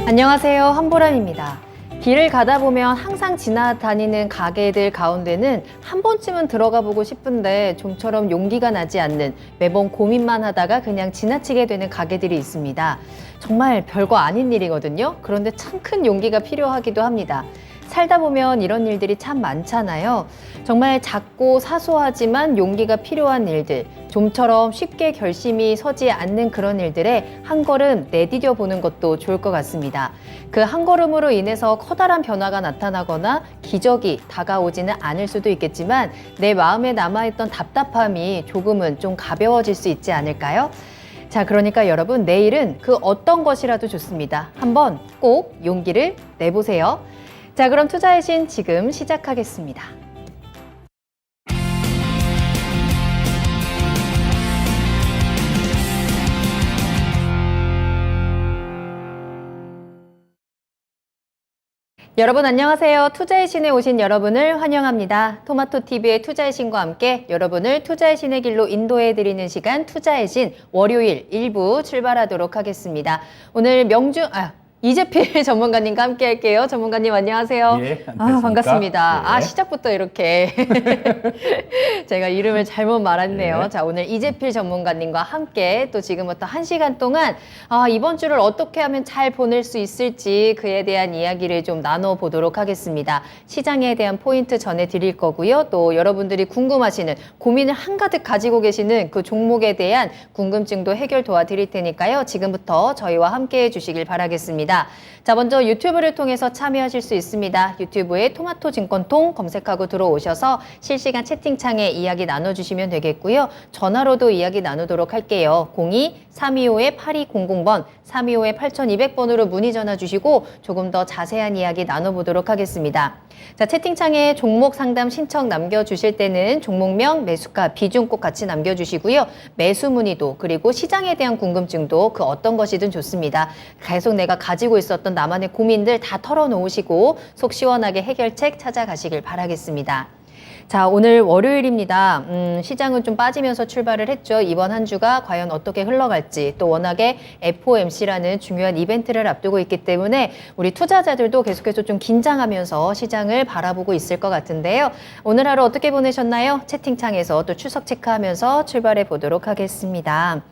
안녕하세요, 한보람입니다. 길을 가다 보면 항상 지나다니는 가게들 가운데는 한 번쯤은 들어가 보고 싶은데 좀처럼 용기가 나지 않는, 매번 고민만 하다가 그냥 지나치게 되는 가게들이 있습니다. 정말 별거 아닌 일이거든요. 그런데 참 큰 용기가 필요하기도 합니다. 살다 보면 이런 일들이 참 많잖아요. 정말 작고 사소하지만 용기가 필요한 일들, 좀처럼 쉽게 결심이 서지 않는 그런 일들에 한 걸음 내디뎌 보는 것도 좋을 것 같습니다. 그 한 걸음으로 인해서 커다란 변화가 나타나거나 기적이 다가오지는 않을 수도 있겠지만 내 마음에 남아있던 답답함이 조금은 좀 가벼워질 수 있지 않을까요? 자, 그러니까 여러분, 내일은 그 어떤 것이라도 좋습니다. 한번 꼭 용기를 내보세요. 자, 그럼 투자의 신 지금 시작하겠습니다. 여러분 안녕하세요. 투자의 신에 오신 여러분을 환영합니다. 토마토TV의 투자의 신과 함께 여러분을 투자의 신의 길로 인도해드리는 시간 투자의 신 월요일 1부 출발하도록 하겠습니다. 오늘 이재필 전문가님과 함께 할게요. 전문가님 안녕하세요. 예, 반갑습니다. 예. 시작부터 이렇게 제가 이름을 잘못 말했네요. 예. 자, 오늘 이재필 전문가님과 함께 또 지금부터 1시간 동안 이번 주를 어떻게 하면 잘 보낼 수 있을지 그에 대한 이야기를 좀 나눠보도록 하겠습니다. 시장에 대한 포인트 전해드릴 거고요. 또 여러분들이 궁금하시는, 고민을 한가득 가지고 계시는 그 종목에 대한 궁금증도 해결 도와드릴 테니까요. 지금부터 저희와 함께 해주시길 바라겠습니다. 자, 먼저 유튜브를 통해서 참여하실 수 있습니다. 유튜브에 토마토 증권통 검색하고 들어오셔서 실시간 채팅창에 이야기 나눠주시면 되겠고요. 전화로도 이야기 나누도록 할게요. 02-325-8200번, 325-8200번으로 문의 전화 주시고 조금 더 자세한 이야기 나눠보도록 하겠습니다. 자, 채팅창에 종목 상담 신청 남겨주실 때는 종목명, 매수가, 비중 꼭 같이 남겨주시고요. 매수 문의도, 그리고 시장에 대한 궁금증도 그 어떤 것이든 좋습니다. 계속 내가 가지고 있었던 나만의 고민들 다 털어놓으시고 속 시원하게 해결책 찾아가시길 바라겠습니다. 자, 오늘 월요일입니다. 시장은 좀 빠지면서 출발을 했죠. 이번 한 주가 과연 어떻게 흘러갈지, 또 워낙에 FOMC라는 중요한 이벤트를 앞두고 있기 때문에 우리 투자자들도 계속해서 좀 긴장하면서 시장을 바라보고 있을 것 같은데요. 오늘 하루 어떻게 보내셨나요? 채팅창에서 또 추석 체크하면서 출발해 보도록 하겠습니다.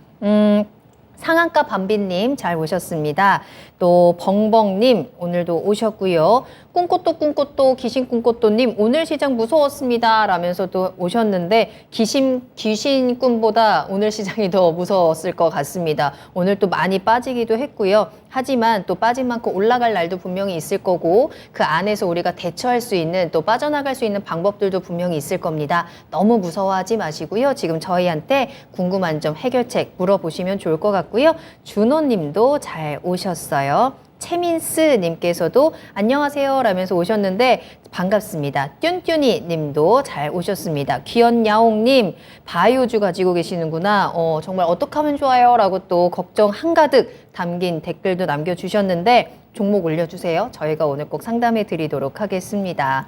상한가 밤비님 잘 오셨습니다. 또 벙벙님 오늘도 오셨고요. 꿈꽃도 귀신 꿈꽃도님 오늘 시장 무서웠습니다 라면서도 오셨는데 귀신 꿈보다 오늘 시장이 더 무서웠을 것 같습니다. 오늘 또 많이 빠지기도 했고요. 하지만 또 빠진 만큼 올라갈 날도 분명히 있을 거고 그 안에서 우리가 대처할 수 있는, 또 빠져나갈 수 있는 방법들도 분명히 있을 겁니다. 너무 무서워하지 마시고요. 지금 저희한테 궁금한 점 해결책 물어보시면 좋을 것 같고요. 준호님도 잘 오셨어요. 최민스 님께서도 안녕하세요 라면서 오셨는데 반갑습니다. 뚠뚠이 님도 잘 오셨습니다. 귀연야옹 님, 바이오주 가지고 계시는구나. 정말 어떡하면 좋아요 라고 또 걱정 한가득 담긴 댓글도 남겨주셨는데 종목 올려주세요. 저희가 오늘 꼭 상담해 드리도록 하겠습니다.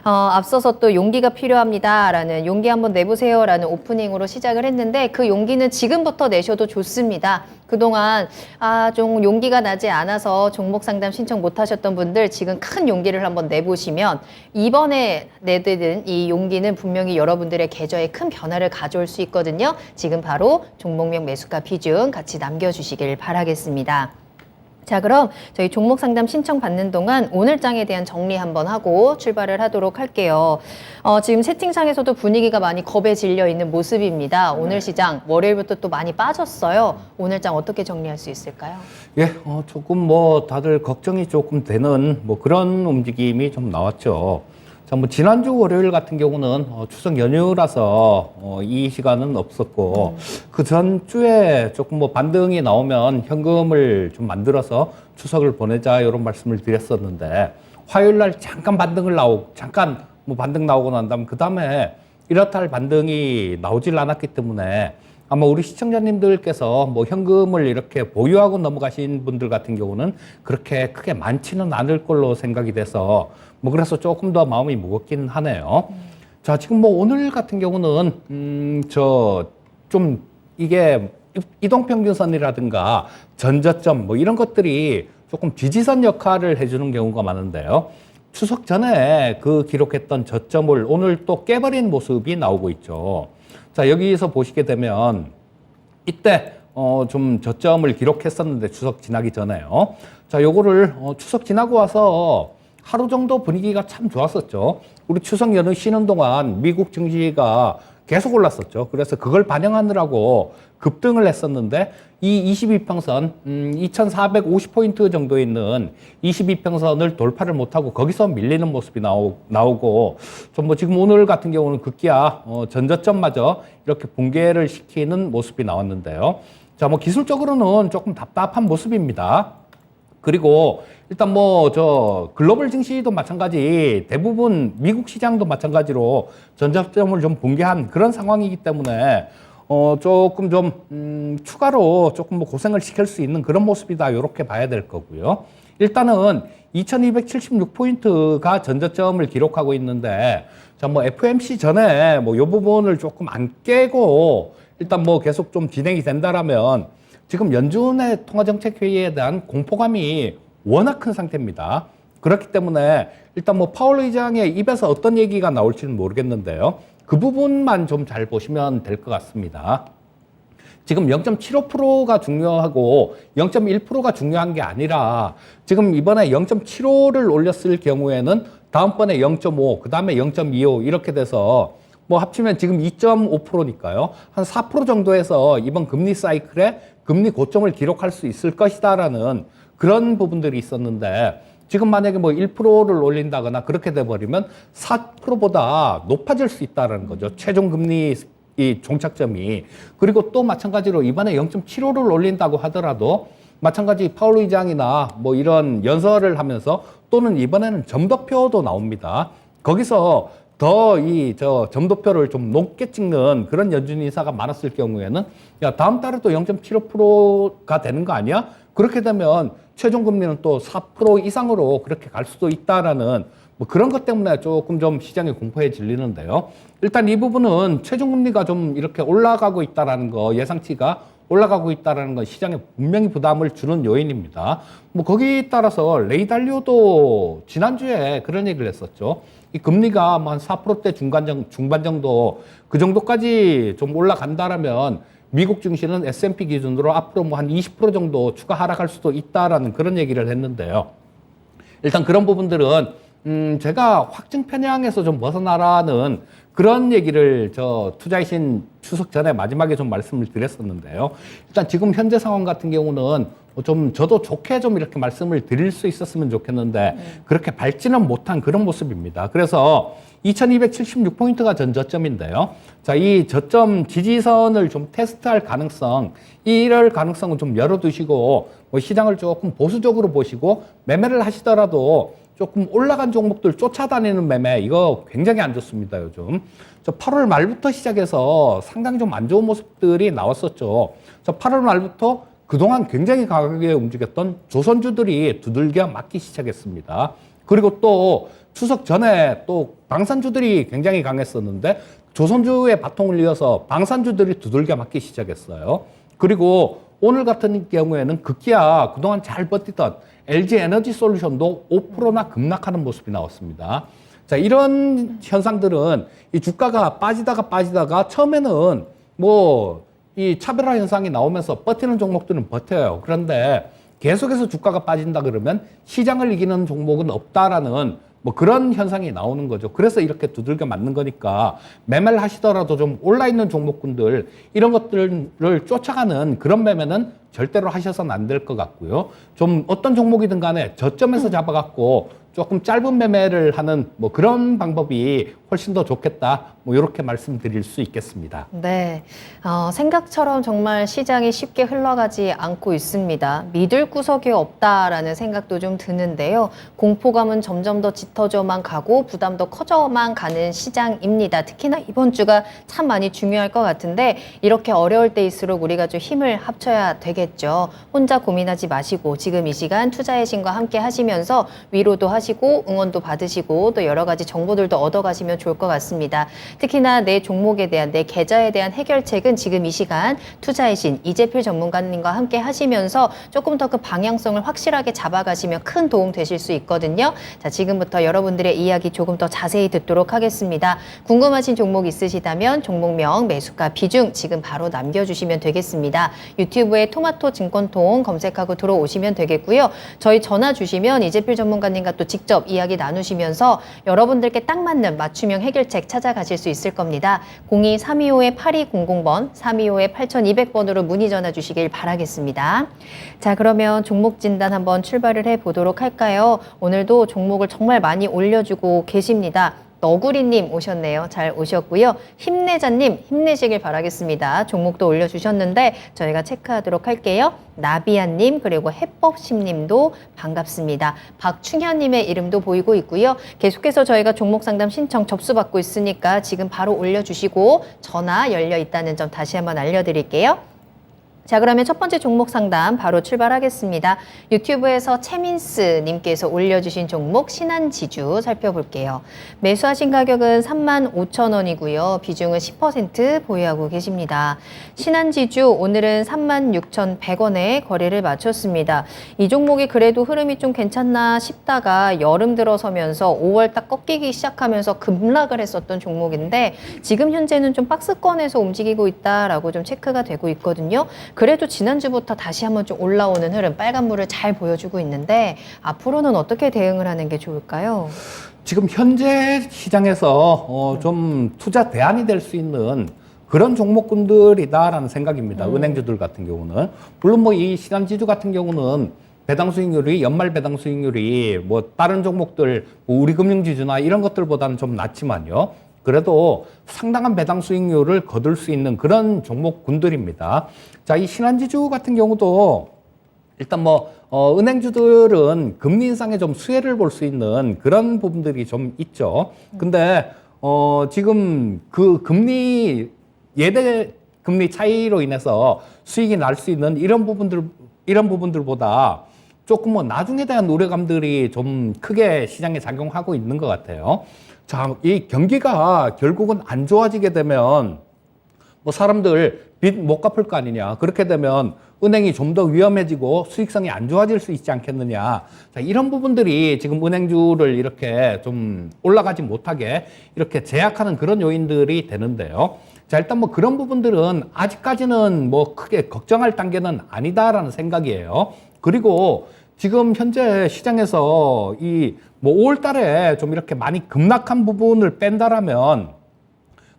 앞서서 또 용기가 필요합니다 라는, 용기 한번 내보세요 라는 오프닝으로 시작을 했는데 그 용기는 지금부터 내셔도 좋습니다. 그동안 좀 용기가 나지 않아서 종목 상담 신청 못 하셨던 분들 지금 큰 용기를 한번 내보시면 이번에 내드는 이 용기는 분명히 여러분들의 계좌에 큰 변화를 가져올 수 있거든요. 지금 바로 종목명, 매수가, 비중 같이 남겨주시길 바라겠습니다. 자, 그럼 저희 종목 상담 신청 받는 동안 오늘장에 대한 정리 한번 하고 출발을 하도록 할게요. 지금 채팅창에서도 분위기가 많이 겁에 질려 있는 모습입니다. 오늘 시장 월요일부터 또 많이 빠졌어요. 오늘장 어떻게 정리할 수 있을까요? 예, 조금 다들 걱정이 조금 되는 그런 움직임이 좀 나왔죠. 자, 지난주 월요일 같은 경우는 추석 연휴라서 이 시간은 없었고 그 전주에 조금 반등이 나오면 현금을 좀 만들어서 추석을 보내자 이런 말씀을 드렸었는데 화요일 날 잠깐 반등 나오고 난 다음 그 다음에 이렇다 할 반등이 나오질 않았기 때문에 아마 우리 시청자님들께서 현금을 이렇게 보유하고 넘어가신 분들 같은 경우는 그렇게 크게 많지는 않을 걸로 생각이 돼서 그래서 조금 더 마음이 무겁긴 하네요. 자, 지금 오늘 같은 경우는 좀 이게 이동평균선이라든가 전저점 이런 것들이 조금 지지선 역할을 해주는 경우가 많은데요. 추석 전에 그 기록했던 저점을 오늘 또 깨버린 모습이 나오고 있죠. 자, 여기서 보시게 되면 이때 좀 저점을 기록했었는데 추석 지나기 전에요. 자, 요거를 추석 지나고 와서 하루 정도 분위기가 참 좋았었죠. 우리 추석 연휴 쉬는 동안 미국 증시가 계속 올랐었죠. 그래서 그걸 반영하느라고 급등을 했었는데 이 22평선 2450포인트 정도 있는 22평선을 돌파를 못하고 거기서 밀리는 모습이 나오고 좀 뭐 지금 오늘 같은 경우는 급기야 전저점마저 이렇게 붕괴를 시키는 모습이 나왔는데요. 자, 뭐 기술적으로는 조금 답답한 모습입니다. 그리고 일단 뭐 저 글로벌 증시도 마찬가지, 대부분 미국 시장도 마찬가지로 전저점을 좀 붕괴한 그런 상황이기 때문에 조금 좀 추가로 조금 뭐 고생을 시킬 수 있는 그런 모습이다, 이렇게 봐야 될 거고요. 일단은 2276포인트가 전저점을 기록하고 있는데, 자, 뭐 FOMC 전에 뭐 요 부분을 조금 안 깨고 일단 뭐 계속 좀 진행이 된다라면 지금 연준의 통화정책회의에 대한 공포감이 워낙 큰 상태입니다. 그렇기 때문에 일단 뭐 파월 의장의 입에서 어떤 얘기가 나올지는 모르겠는데요. 그 부분만 좀 잘 보시면 될 것 같습니다. 지금 0.75%가 중요하고 0.1%가 중요한 게 아니라 지금 이번에 0.75를 올렸을 경우에는 다음번에 0.5, 그 다음에 0.25 이렇게 돼서 뭐 합치면 지금 2.5%니까요. 한 4% 정도에서 이번 금리 사이클에 금리 고점을 기록할 수 있을 것이다라는 그런 부분들이 있었는데, 지금 만약에 뭐 1%를 올린다거나 그렇게 돼버리면 4%보다 높아질 수 있다는 거죠. 최종 금리 이 종착점이. 그리고 또 마찬가지로 이번에 0.75를 올린다고 하더라도 마찬가지 파월 의장이나 뭐 이런 연설을 하면서 또는 이번에는 점도표도 나옵니다. 거기서 더 점도표를 좀 높게 찍는 그런 연준 인사가 많았을 경우에는 야, 다음 달에 또 0.75%가 되는 거 아니야? 그렇게 되면 최종 금리는 또 4% 이상으로 그렇게 갈 수도 있다라는 뭐 그런 것 때문에 조금 좀 시장이 공포에 질리는데요. 일단 이 부분은 최종 금리가 좀 이렇게 올라가고 있다라는 거, 예상치가 올라가고 있다라는 건 시장에 분명히 부담을 주는 요인입니다. 뭐 거기에 따라서 레이 달리오도 지난주에 그런 얘기를 했었죠. 이 금리가 뭐 한 4%대 중반 정도 그 정도까지 좀 올라간다라면 미국 증시는 S&P 기준으로 앞으로 뭐 한 20% 정도 추가 하락할 수도 있다라는 그런 얘기를 했는데요. 일단 그런 부분들은 제가 확증 편향에서 좀 벗어나라는 그런 얘기를 투자이신 추석 전에 마지막에 좀 말씀을 드렸었는데요. 일단 지금 현재 상황 같은 경우는 좀 저도 좋게 좀 이렇게 말씀을 드릴 수 있었으면 좋겠는데 그렇게 밝지는 못한 그런 모습입니다. 그래서 2276포인트가 전 저점인데요. 자, 이 저점 지지선을 좀 테스트할 가능성, 이럴 가능성은 좀 열어두시고 뭐 시장을 조금 보수적으로 보시고 매매를 하시더라도 조금 올라간 종목들 쫓아다니는 매매, 이거 굉장히 안 좋습니다, 요즘. 8월 말부터 시작해서 상당히 좀 안 좋은 모습들이 나왔었죠. 8월 말부터 그동안 굉장히 강하게 움직였던 조선주들이 두들겨 맞기 시작했습니다. 그리고 또 추석 전에 또 방산주들이 굉장히 강했었는데 조선주의 바통을 이어서 방산주들이 두들겨 맞기 시작했어요. 그리고 오늘 같은 경우에는 급기야 그동안 잘 버티던 LG 에너지 솔루션도 5%나 급락하는 모습이 나왔습니다. 자, 이런 현상들은 이 주가가 빠지다가 처음에는 뭐 이 차별화 현상이 나오면서 버티는 종목들은 버텨요. 그런데 계속해서 주가가 빠진다 그러면 시장을 이기는 종목은 없다라는 뭐 그런 현상이 나오는 거죠. 그래서 이렇게 두들겨 맞는 거니까 매매를 하시더라도 좀 올라있는 종목군들 이런 것들을 쫓아가는 그런 매매는 절대로 하셔서는 안 될 것 같고요. 좀 어떤 종목이든 간에 저점에서 잡아갖고 조금 짧은 매매를 하는 뭐 그런 방법이 훨씬 더 좋겠다. 뭐 이렇게 말씀드릴 수 있겠습니다. 네, 생각처럼 정말 시장이 쉽게 흘러가지 않고 있습니다. 믿을 구석이 없다라는 생각도 좀 드는데요. 공포감은 점점 더 짙어져만 가고 부담도 커져만 가는 시장입니다. 특히나 이번 주가 참 많이 중요할 것 같은데 이렇게 어려울 때일수록 우리가 좀 힘을 합쳐야 되겠죠. 혼자 고민하지 마시고 지금 이 시간 투자의 신과 함께 하시면서 위로도 하시고 응원도 받으시고 또 여러 가지 정보들도 얻어가시면 좋을 것 같습니다. 특히나 내 종목에 대한, 내 계좌에 대한 해결책은 지금 이 시간 투자의 신 이재필 전문가님과 함께 하시면서 조금 더 그 방향성을 확실하게 잡아가시면 큰 도움 되실 수 있거든요. 자, 지금부터 여러분들의 이야기 조금 더 자세히 듣도록 하겠습니다. 궁금하신 종목 있으시다면 종목명, 매수가, 비중 지금 바로 남겨주시면 되겠습니다. 유튜브에 토마토 증권통 검색하고 들어오시면 되겠고요. 저희 전화 주시면 이재필 전문가님과 또 직접 이야기 나누시면서 여러분들께 딱 맞는 맞춤형 해결책 찾아가실 수 있을 겁니다. 02-325-8200번, 325-8200번으로 문의 전화 주시길 바라겠습니다. 자, 그러면 종목 진단 한번 출발을 해보도록 할까요? 오늘도 종목을 정말 많이 올려주고 계십니다. 너구리님 오셨네요. 잘 오셨고요. 힘내자님 힘내시길 바라겠습니다. 종목도 올려주셨는데 저희가 체크하도록 할게요. 나비아님 그리고 해법심님도 반갑습니다. 박충현님의 이름도 보이고 있고요. 계속해서 저희가 종목 상담 신청 접수받고 있으니까 지금 바로 올려주시고 전화 열려 있다는 점 다시 한번 알려드릴게요. 자, 그러면 첫 번째 종목 상담 바로 출발하겠습니다. 유튜브에서 최민스 님께서 올려주신 종목 신한지주 살펴볼게요. 매수하신 가격은 35,000원이고요. 비중은 10% 보유하고 계십니다. 신한지주 오늘은 36,100원에 거래를 마쳤습니다. 이 종목이 그래도 흐름이 좀 괜찮나 싶다가 여름 들어서면서 5월 딱 꺾이기 시작하면서 급락을 했었던 종목인데 지금 현재는 좀 박스권에서 움직이고 있다라고 좀 체크가 되고 있거든요. 그래도 지난주부터 다시 한번 좀 올라오는 흐름, 빨간불을 잘 보여주고 있는데 앞으로는 어떻게 대응을 하는 게 좋을까요? 지금 현재 시장에서 좀 투자 대안이 될 수 있는 그런 종목군들이다라는 생각입니다. 은행주들 같은 경우는. 물론 뭐 이 신한지주 같은 경우는 배당 수익률이, 연말 배당 수익률이 뭐 다른 종목들, 뭐 우리금융지주나 이런 것들보다는 좀 낮지만요. 그래도 상당한 배당 수익률을 거둘 수 있는 그런 종목군들입니다. 자, 이 신한지주 같은 경우도 일단 은행주들은 금리 인상에 좀 수혜를 볼 수 있는 그런 부분들이 좀 있죠. 근데, 지금 그 예대 금리 차이로 인해서 수익이 날 수 있는 이런 부분들보다 조금 나중에 대한 우려감들이 좀 크게 시장에 작용하고 있는 것 같아요. 자, 이 경기가 결국은 안 좋아지게 되면 사람들 빚 못 갚을 거 아니냐. 그렇게 되면 은행이 좀 더 위험해지고 수익성이 안 좋아질 수 있지 않겠느냐. 자, 이런 부분들이 지금 은행주를 이렇게 좀 올라가지 못하게 이렇게 제약하는 그런 요인들이 되는데요. 자, 일단 그런 부분들은 아직까지는 크게 걱정할 단계는 아니다라는 생각이에요. 그리고 지금 현재 시장에서 5월 달에 좀 이렇게 많이 급락한 부분을 뺀다라면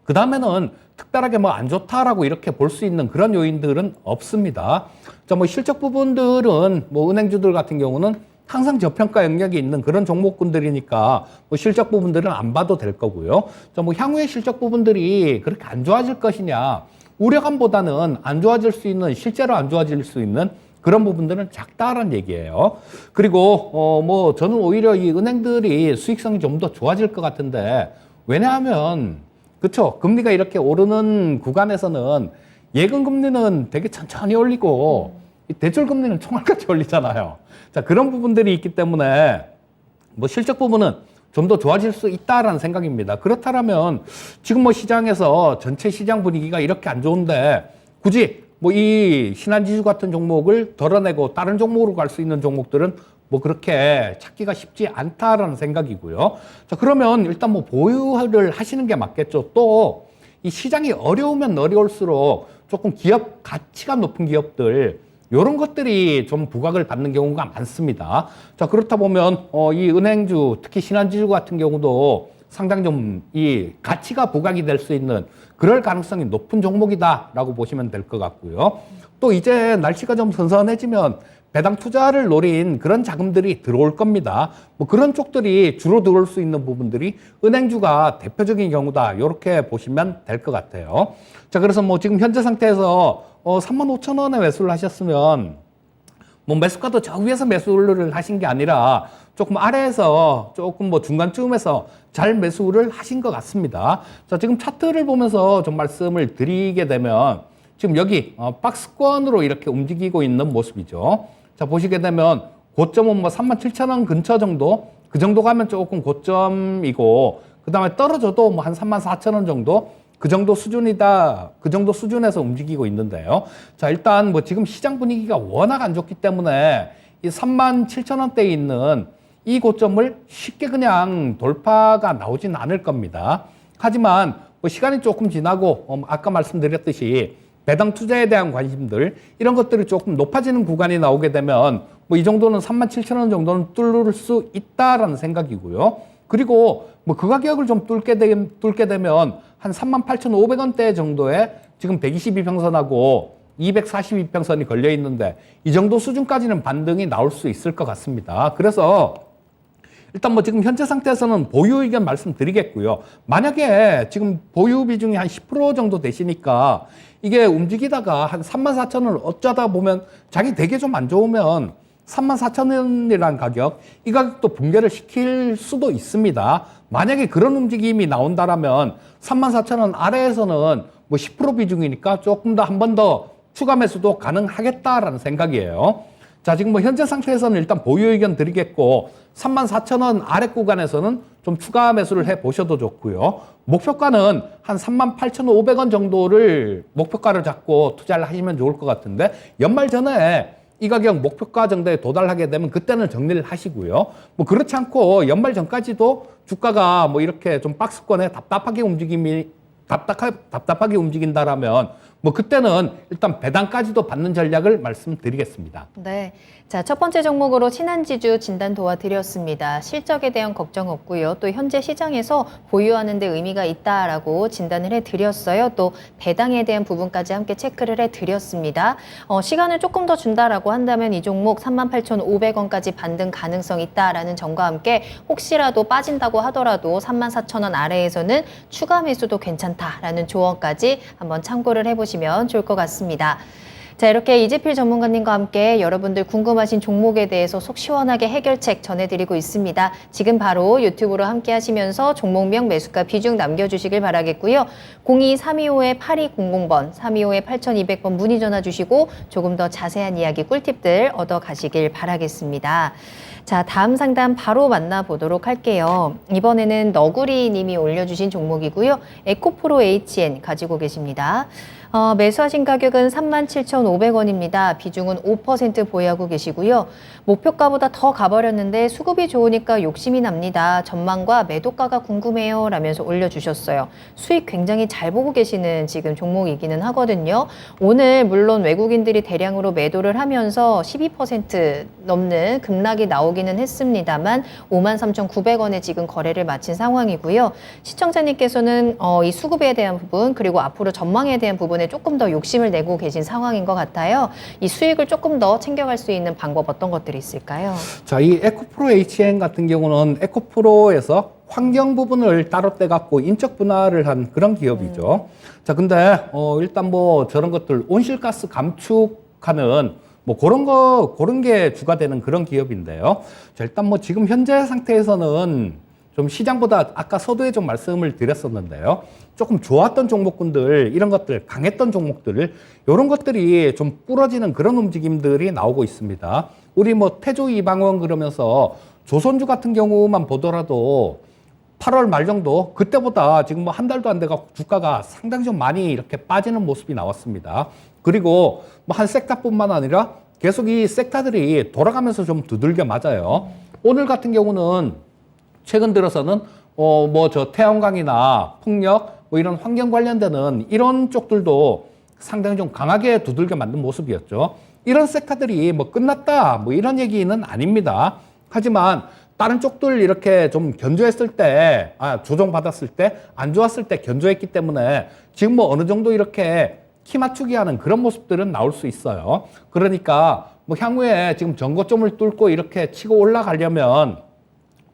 그 다음에는 특별하게 안 좋다라고 이렇게 볼 수 있는 그런 요인들은 없습니다. 자, 실적 부분들은 은행주들 같은 경우는 항상 저평가 영역이 있는 그런 종목군들이니까 실적 부분들은 안 봐도 될 거고요. 자, 향후의 실적 부분들이 그렇게 안 좋아질 것이냐, 우려감보다는 안 좋아질 수 있는, 실제로 안 좋아질 수 있는 그런 부분들은 작다라는 얘기예요. 그리고 저는 오히려 이 은행들이 수익성이 좀 더 좋아질 것 같은데, 왜냐하면 그렇죠, 금리가 이렇게 오르는 구간에서는 예금 금리는 되게 천천히 올리고 대출 금리는 총알같이 올리잖아요. 자, 그런 부분들이 있기 때문에 실적 부분은 좀 더 좋아질 수 있다라는 생각입니다. 그렇다면 지금 시장에서 전체 시장 분위기가 이렇게 안 좋은데 굳이 이 신한지주 같은 종목을 덜어내고 다른 종목으로 갈 수 있는 종목들은 그렇게 찾기가 쉽지 않다라는 생각이고요. 자, 그러면 일단 보유를 하시는 게 맞겠죠. 또 이 시장이 어려우면 어려울수록 조금 기업 가치가 높은 기업들, 이런 것들이 좀 부각을 받는 경우가 많습니다. 자, 그렇다 보면 이 은행주, 특히 신한지주 같은 경우도 상당히 좀 이 가치가 부각이 될 수 있는 그럴 가능성이 높은 종목이다라고 보시면 될 것 같고요. 또 이제 날씨가 좀 선선해지면 배당 투자를 노린 그런 자금들이 들어올 겁니다. 그런 쪽들이 주로 들어올 수 있는 부분들이 은행주가 대표적인 경우다. 이렇게 보시면 될 것 같아요. 자, 그래서 지금 현재 상태에서 35,000원에 매수를 하셨으면 매수가도 저 위에서 매수를 하신 게 아니라 조금 아래에서 조금 중간쯤에서 잘 매수를 하신 것 같습니다. 자, 지금 차트를 보면서 좀 말씀을 드리게 되면 지금 여기 박스권으로 이렇게 움직이고 있는 모습이죠. 자, 보시게 되면 고점은 37,000원 근처 정도, 그 정도 가면 조금 고점이고, 그다음에 떨어져도 뭐 한 34,000원 정도 그 정도 수준이다. 그 정도 수준에서 움직이고 있는데요. 자, 일단 뭐 지금 시장 분위기가 워낙 안 좋기 때문에 이 37,000원대에 있는 이 고점을 쉽게 그냥 돌파가 나오진 않을 겁니다. 하지만 뭐 시간이 조금 지나고 아까 말씀드렸듯이 배당 투자에 대한 관심들 이런 것들이 조금 높아지는 구간이 나오게 되면 뭐 이 정도는 37,000원 정도는 뚫을 수 있다라는 생각이고요. 그리고 뭐 그 가격을 좀 뚫게 되면 한 38,500원대 정도에 지금 122평선하고 242평선이 걸려 있는데 이 정도 수준까지는 반등이 나올 수 있을 것 같습니다. 그래서 일단 뭐 지금 현재 상태에서는 보유 의견 말씀드리겠고요. 만약에 지금 보유 비중이 한 10% 정도 되시니까 이게 움직이다가 한 34,000원을 어쩌다 보면 장이 되게 좀 안 좋으면 34,000원이라는 가격, 이 가격도 붕괴를 시킬 수도 있습니다. 만약에 그런 움직임이 나온다라면 34,000원 아래에서는 뭐 10% 비중이니까 조금 더 한 번 더 추가 매수도 가능하겠다라는 생각이에요. 자, 지금 뭐 현재 상태에서는 일단 보유 의견 드리겠고 34,000원 아래 구간에서는 좀 추가 매수를 해 보셔도 좋고요. 목표가는 한 38,500원 정도를 목표가를 잡고 투자를 하시면 좋을 것 같은데 연말 전에 이 가격 목표가 정도에 도달하게 되면 그때는 정리를 하시고요. 뭐 그렇지 않고 연말 전까지도 주가가 뭐 이렇게 좀 박스권에 답답하게 움직인다라면 뭐 그때는 일단 배당까지도 받는 전략을 말씀드리겠습니다. 네. 자, 첫 번째 종목으로 신한지주 진단 도와드렸습니다. 실적에 대한 걱정 없고요. 또 현재 시장에서 보유하는 데 의미가 있다라고 진단을 해드렸어요. 또 배당에 대한 부분까지 함께 체크를 해드렸습니다. 시간을 조금 더 준다라고 한다면 이 종목 38,500원까지 반등 가능성 있다라는 점과 함께 혹시라도 빠진다고 하더라도 34,000원 아래에서는 추가 매수도 괜찮다라는 조언까지 한번 참고를 해보시면 좋을 것 같습니다. 자, 이렇게 이재필 전문가님과 함께 여러분들 궁금하신 종목에 대해서 속 시원하게 해결책 전해드리고 있습니다. 지금 바로 유튜브로 함께 하시면서 종목명 매수가 비중 남겨주시길 바라겠고요. 02-325-8200번, 325-8200번 문의 전화 주시고 조금 더 자세한 이야기 꿀팁들 얻어 가시길 바라겠습니다. 자, 다음 상담 바로 만나보도록 할게요. 이번에는 너구리 님이 올려주신 종목이고요. 에코프로 HN 가지고 계십니다. 매수하신 가격은 37,500원입니다. 비중은 5% 보유하고 계시고요. 목표가보다 더 가버렸는데 수급이 좋으니까 욕심이 납니다. 전망과 매도가가 궁금해요 라면서 올려주셨어요. 수익 굉장히 잘 보고 계시는 지금 종목이기는 하거든요. 오늘 물론 외국인들이 대량으로 매도를 하면서 12% 넘는 급락이 나오기는 했습니다만 53,900원에 지금 거래를 마친 상황이고요. 시청자님께서는 이 수급에 대한 부분 그리고 앞으로 전망에 대한 부분에 조금 더 욕심을 내고 계신 상황인 것 같아요. 이 수익을 조금 더 챙겨갈 수 있는 방법 어떤 것들이 있을까요? 자, 이 에코프로 HN 같은 경우는 에코프로에서 환경 부분을 따로 떼갖고 인적 분할을 한 그런 기업이죠. 자, 근데 일단 뭐 저런 것들 온실가스 감축하는 뭐 그런 게 주가 되는 그런 기업인데요. 자, 일단 뭐 지금 현재 상태에서는 좀 시장보다 아까 서두에 좀 말씀을 드렸었는데요. 조금 좋았던 종목군들, 이런 것들, 강했던 종목들, 이런 것들이 좀 부러지는 그런 움직임들이 나오고 있습니다. 우리 뭐 태조 이방원 그러면서 조선주 같은 경우만 보더라도 8월 말 정도, 그때보다 지금 뭐 한 달도 안 돼가 주가가 상당히 좀 많이 이렇게 빠지는 모습이 나왔습니다. 그리고 뭐 한 섹터뿐만 아니라 계속 이 섹터들이 돌아가면서 좀 두들겨 맞아요. 오늘 같은 경우는 최근 들어서는 뭐 저 태양광이나 풍력 뭐 이런 환경 관련되는 이런 쪽들도 상당히 좀 강하게 두들겨 맞는 모습이었죠. 이런 섹터들이 뭐 끝났다 뭐 이런 얘기는 아닙니다. 하지만 다른 쪽들 이렇게 좀 견조했을 때, 조정받았을 때, 안 좋았을 때 견조했기 때문에 지금 뭐 어느 정도 이렇게 키 맞추기 하는 그런 모습들은 나올 수 있어요. 그러니까 뭐 향후에 지금 전고점을 뚫고 이렇게 치고 올라가려면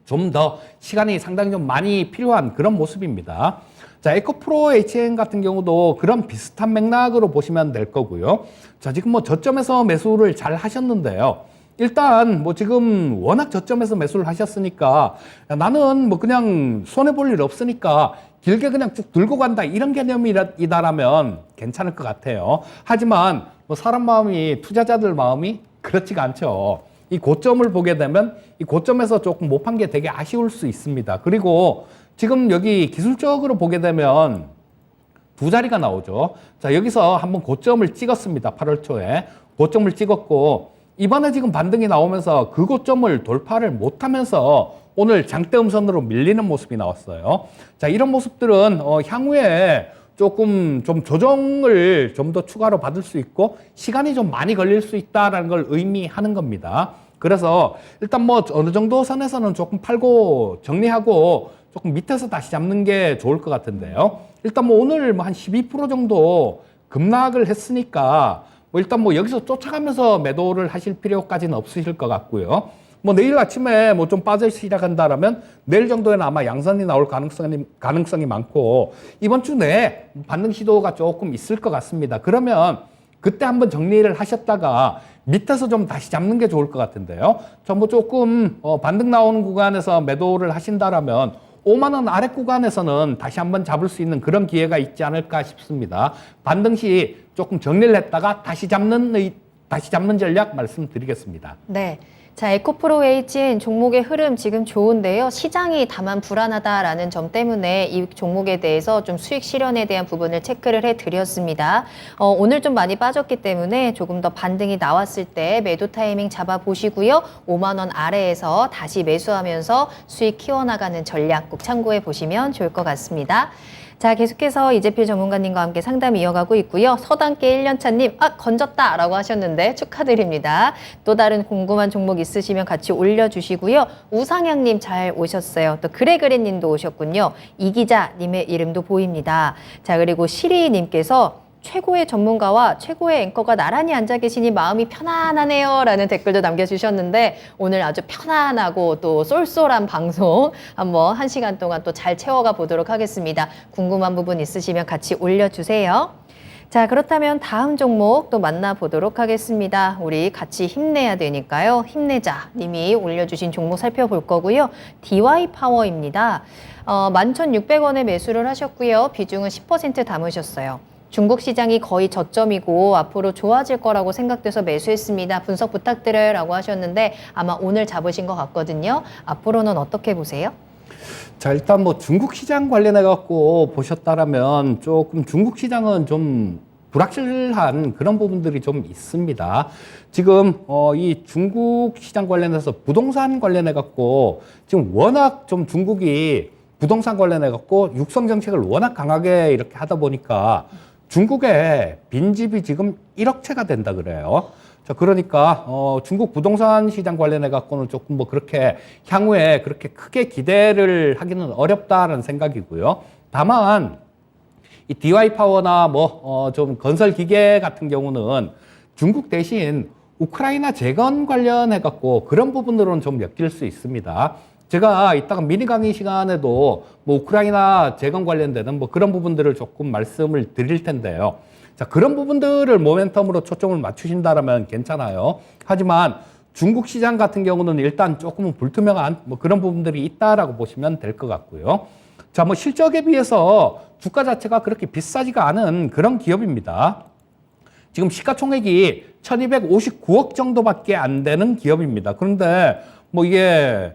좀 더 시간이 상당히 좀 많이 필요한 그런 모습입니다. 자, 에코프로 HN 같은 경우도 그런 비슷한 맥락으로 보시면 될 거고요. 자, 지금 뭐 저점에서 매수를 잘 하셨는데요. 일단 뭐 지금 워낙 저점에서 매수를 하셨으니까 야, 나는 뭐 그냥 손해볼 일 없으니까 길게 그냥 쭉 들고 간다 이런 개념이다라면 괜찮을 것 같아요. 하지만 뭐 사람 마음이 투자자들 마음이 그렇지가 않죠. 이 고점을 보게 되면 이 고점에서 조금 못 판 게 되게 아쉬울 수 있습니다. 그리고 지금 여기 기술적으로 보게 되면 두 자리가 나오죠. 자, 여기서 한번 고점을 찍었습니다. 8월 초에. 고점을 찍었고, 이번에 지금 반등이 나오면서 그 고점을 돌파를 못하면서 오늘 장대 음선으로 밀리는 모습이 나왔어요. 자, 이런 모습들은 향후에 조금 좀 조정을 좀 더 추가로 받을 수 있고 시간이 좀 많이 걸릴 수 있다라는 걸 의미하는 겁니다. 그래서 일단 뭐 어느 정도 선에서는 조금 팔고 정리하고 조금 밑에서 다시 잡는 게 좋을 것 같은데요. 일단 뭐 오늘 뭐 한 12% 정도 급락을 했으니까 뭐 일단 뭐 여기서 쫓아가면서 매도를 하실 필요까지는 없으실 것 같고요. 뭐 내일 아침에 뭐 좀 빠져 시작한다라면 내일 정도에는 아마 양선이 나올 가능성이 많고 이번 주 내에 반등 시도가 조금 있을 것 같습니다. 그러면 그때 한번 정리를 하셨다가 밑에서 좀 다시 잡는 게 좋을 것 같은데요. 전부 조금 반등 나오는 구간에서 매도를 하신다라면 5만 원 아래 구간에서는 다시 한번 잡을 수 있는 그런 기회가 있지 않을까 싶습니다. 반등 시 조금 정리를 했다가 다시 잡는 전략 말씀드리겠습니다. 네. 자, 에코프로웨이진 종목의 흐름 지금 좋은데요. 시장이 다만 불안하다라는 점 때문에 이 종목에 대해서 좀 수익 실현에 대한 부분을 체크를 해드렸습니다. 오늘 좀 많이 빠졌기 때문에 조금 더 반등이 나왔을 때 매도 타이밍 잡아보시고요. 5만 원 아래에서 다시 매수하면서 수익 키워나가는 전략 꼭 참고해 보시면 좋을 것 같습니다. 자, 계속해서 이재필 전문가님과 함께 상담 이어가고 있고요. 서당계 1년차님, 건졌다 라고 하셨는데 축하드립니다. 또 다른 궁금한 종목 있으시면 같이 올려주시고요. 우상향님 잘 오셨어요. 또 그래그래님도 오셨군요. 이기자님의 이름도 보입니다. 자, 그리고 시리님께서 최고의 전문가와 최고의 앵커가 나란히 앉아 계시니 마음이 편안하네요 라는 댓글도 남겨주셨는데 오늘 아주 편안하고 또 쏠쏠한 방송 한번 1시간 동안 또 잘 채워가 보도록 하겠습니다. 궁금한 부분 있으시면 같이 올려주세요. 자, 그렇다면 다음 종목 또 만나보도록 하겠습니다. 우리 같이 힘내야 되니까요. 힘내자 님이 올려주신 종목 살펴볼 거고요. DY파워입니다. 11,600원에 매수를 하셨고요. 비중은 10% 담으셨어요. 중국 시장이 거의 저점이고 앞으로 좋아질 거라고 생각돼서 매수했습니다. 분석 부탁드려요 라고 하셨는데 아마 오늘 잡으신 것 같거든요. 앞으로는 어떻게 보세요? 자, 일단 뭐 중국 시장 관련해 갖고 보셨다라면 조금 중국 시장은 좀 불확실한 그런 부분들이 좀 있습니다. 지금 이 중국 시장 관련해서 부동산 관련해 갖고 지금 워낙 좀 중국이 부동산 관련해 갖고 육성 정책을 워낙 강하게 이렇게 하다 보니까 중국의 빈집이 지금 1억 채가 된다 그래요. 자, 그러니까 중국 부동산 시장 관련해 갖고는 조금 뭐 그렇게 향후에 그렇게 크게 기대를 하기는 어렵다는 생각이고요. 다만 이 DY 파워나 뭐 좀 건설 기계 같은 경우는 중국 대신 우크라이나 재건 관련해 갖고 그런 부분으로는 좀 엮일 수 있습니다. 제가 이따가 미니 강의 시간에도 뭐 우크라이나 재건 관련되는 뭐 그런 부분들을 조금 말씀을 드릴 텐데요. 자, 그런 부분들을 모멘텀으로 초점을 맞추신다라면 괜찮아요. 하지만 중국 시장 같은 경우는 일단 조금은 불투명한 뭐 그런 부분들이 있다라고 보시면 될 것 같고요. 자, 뭐 실적에 비해서 주가 자체가 그렇게 비싸지가 않은 그런 기업입니다. 지금 시가총액이 1259억 정도밖에 안 되는 기업입니다. 그런데 뭐 이게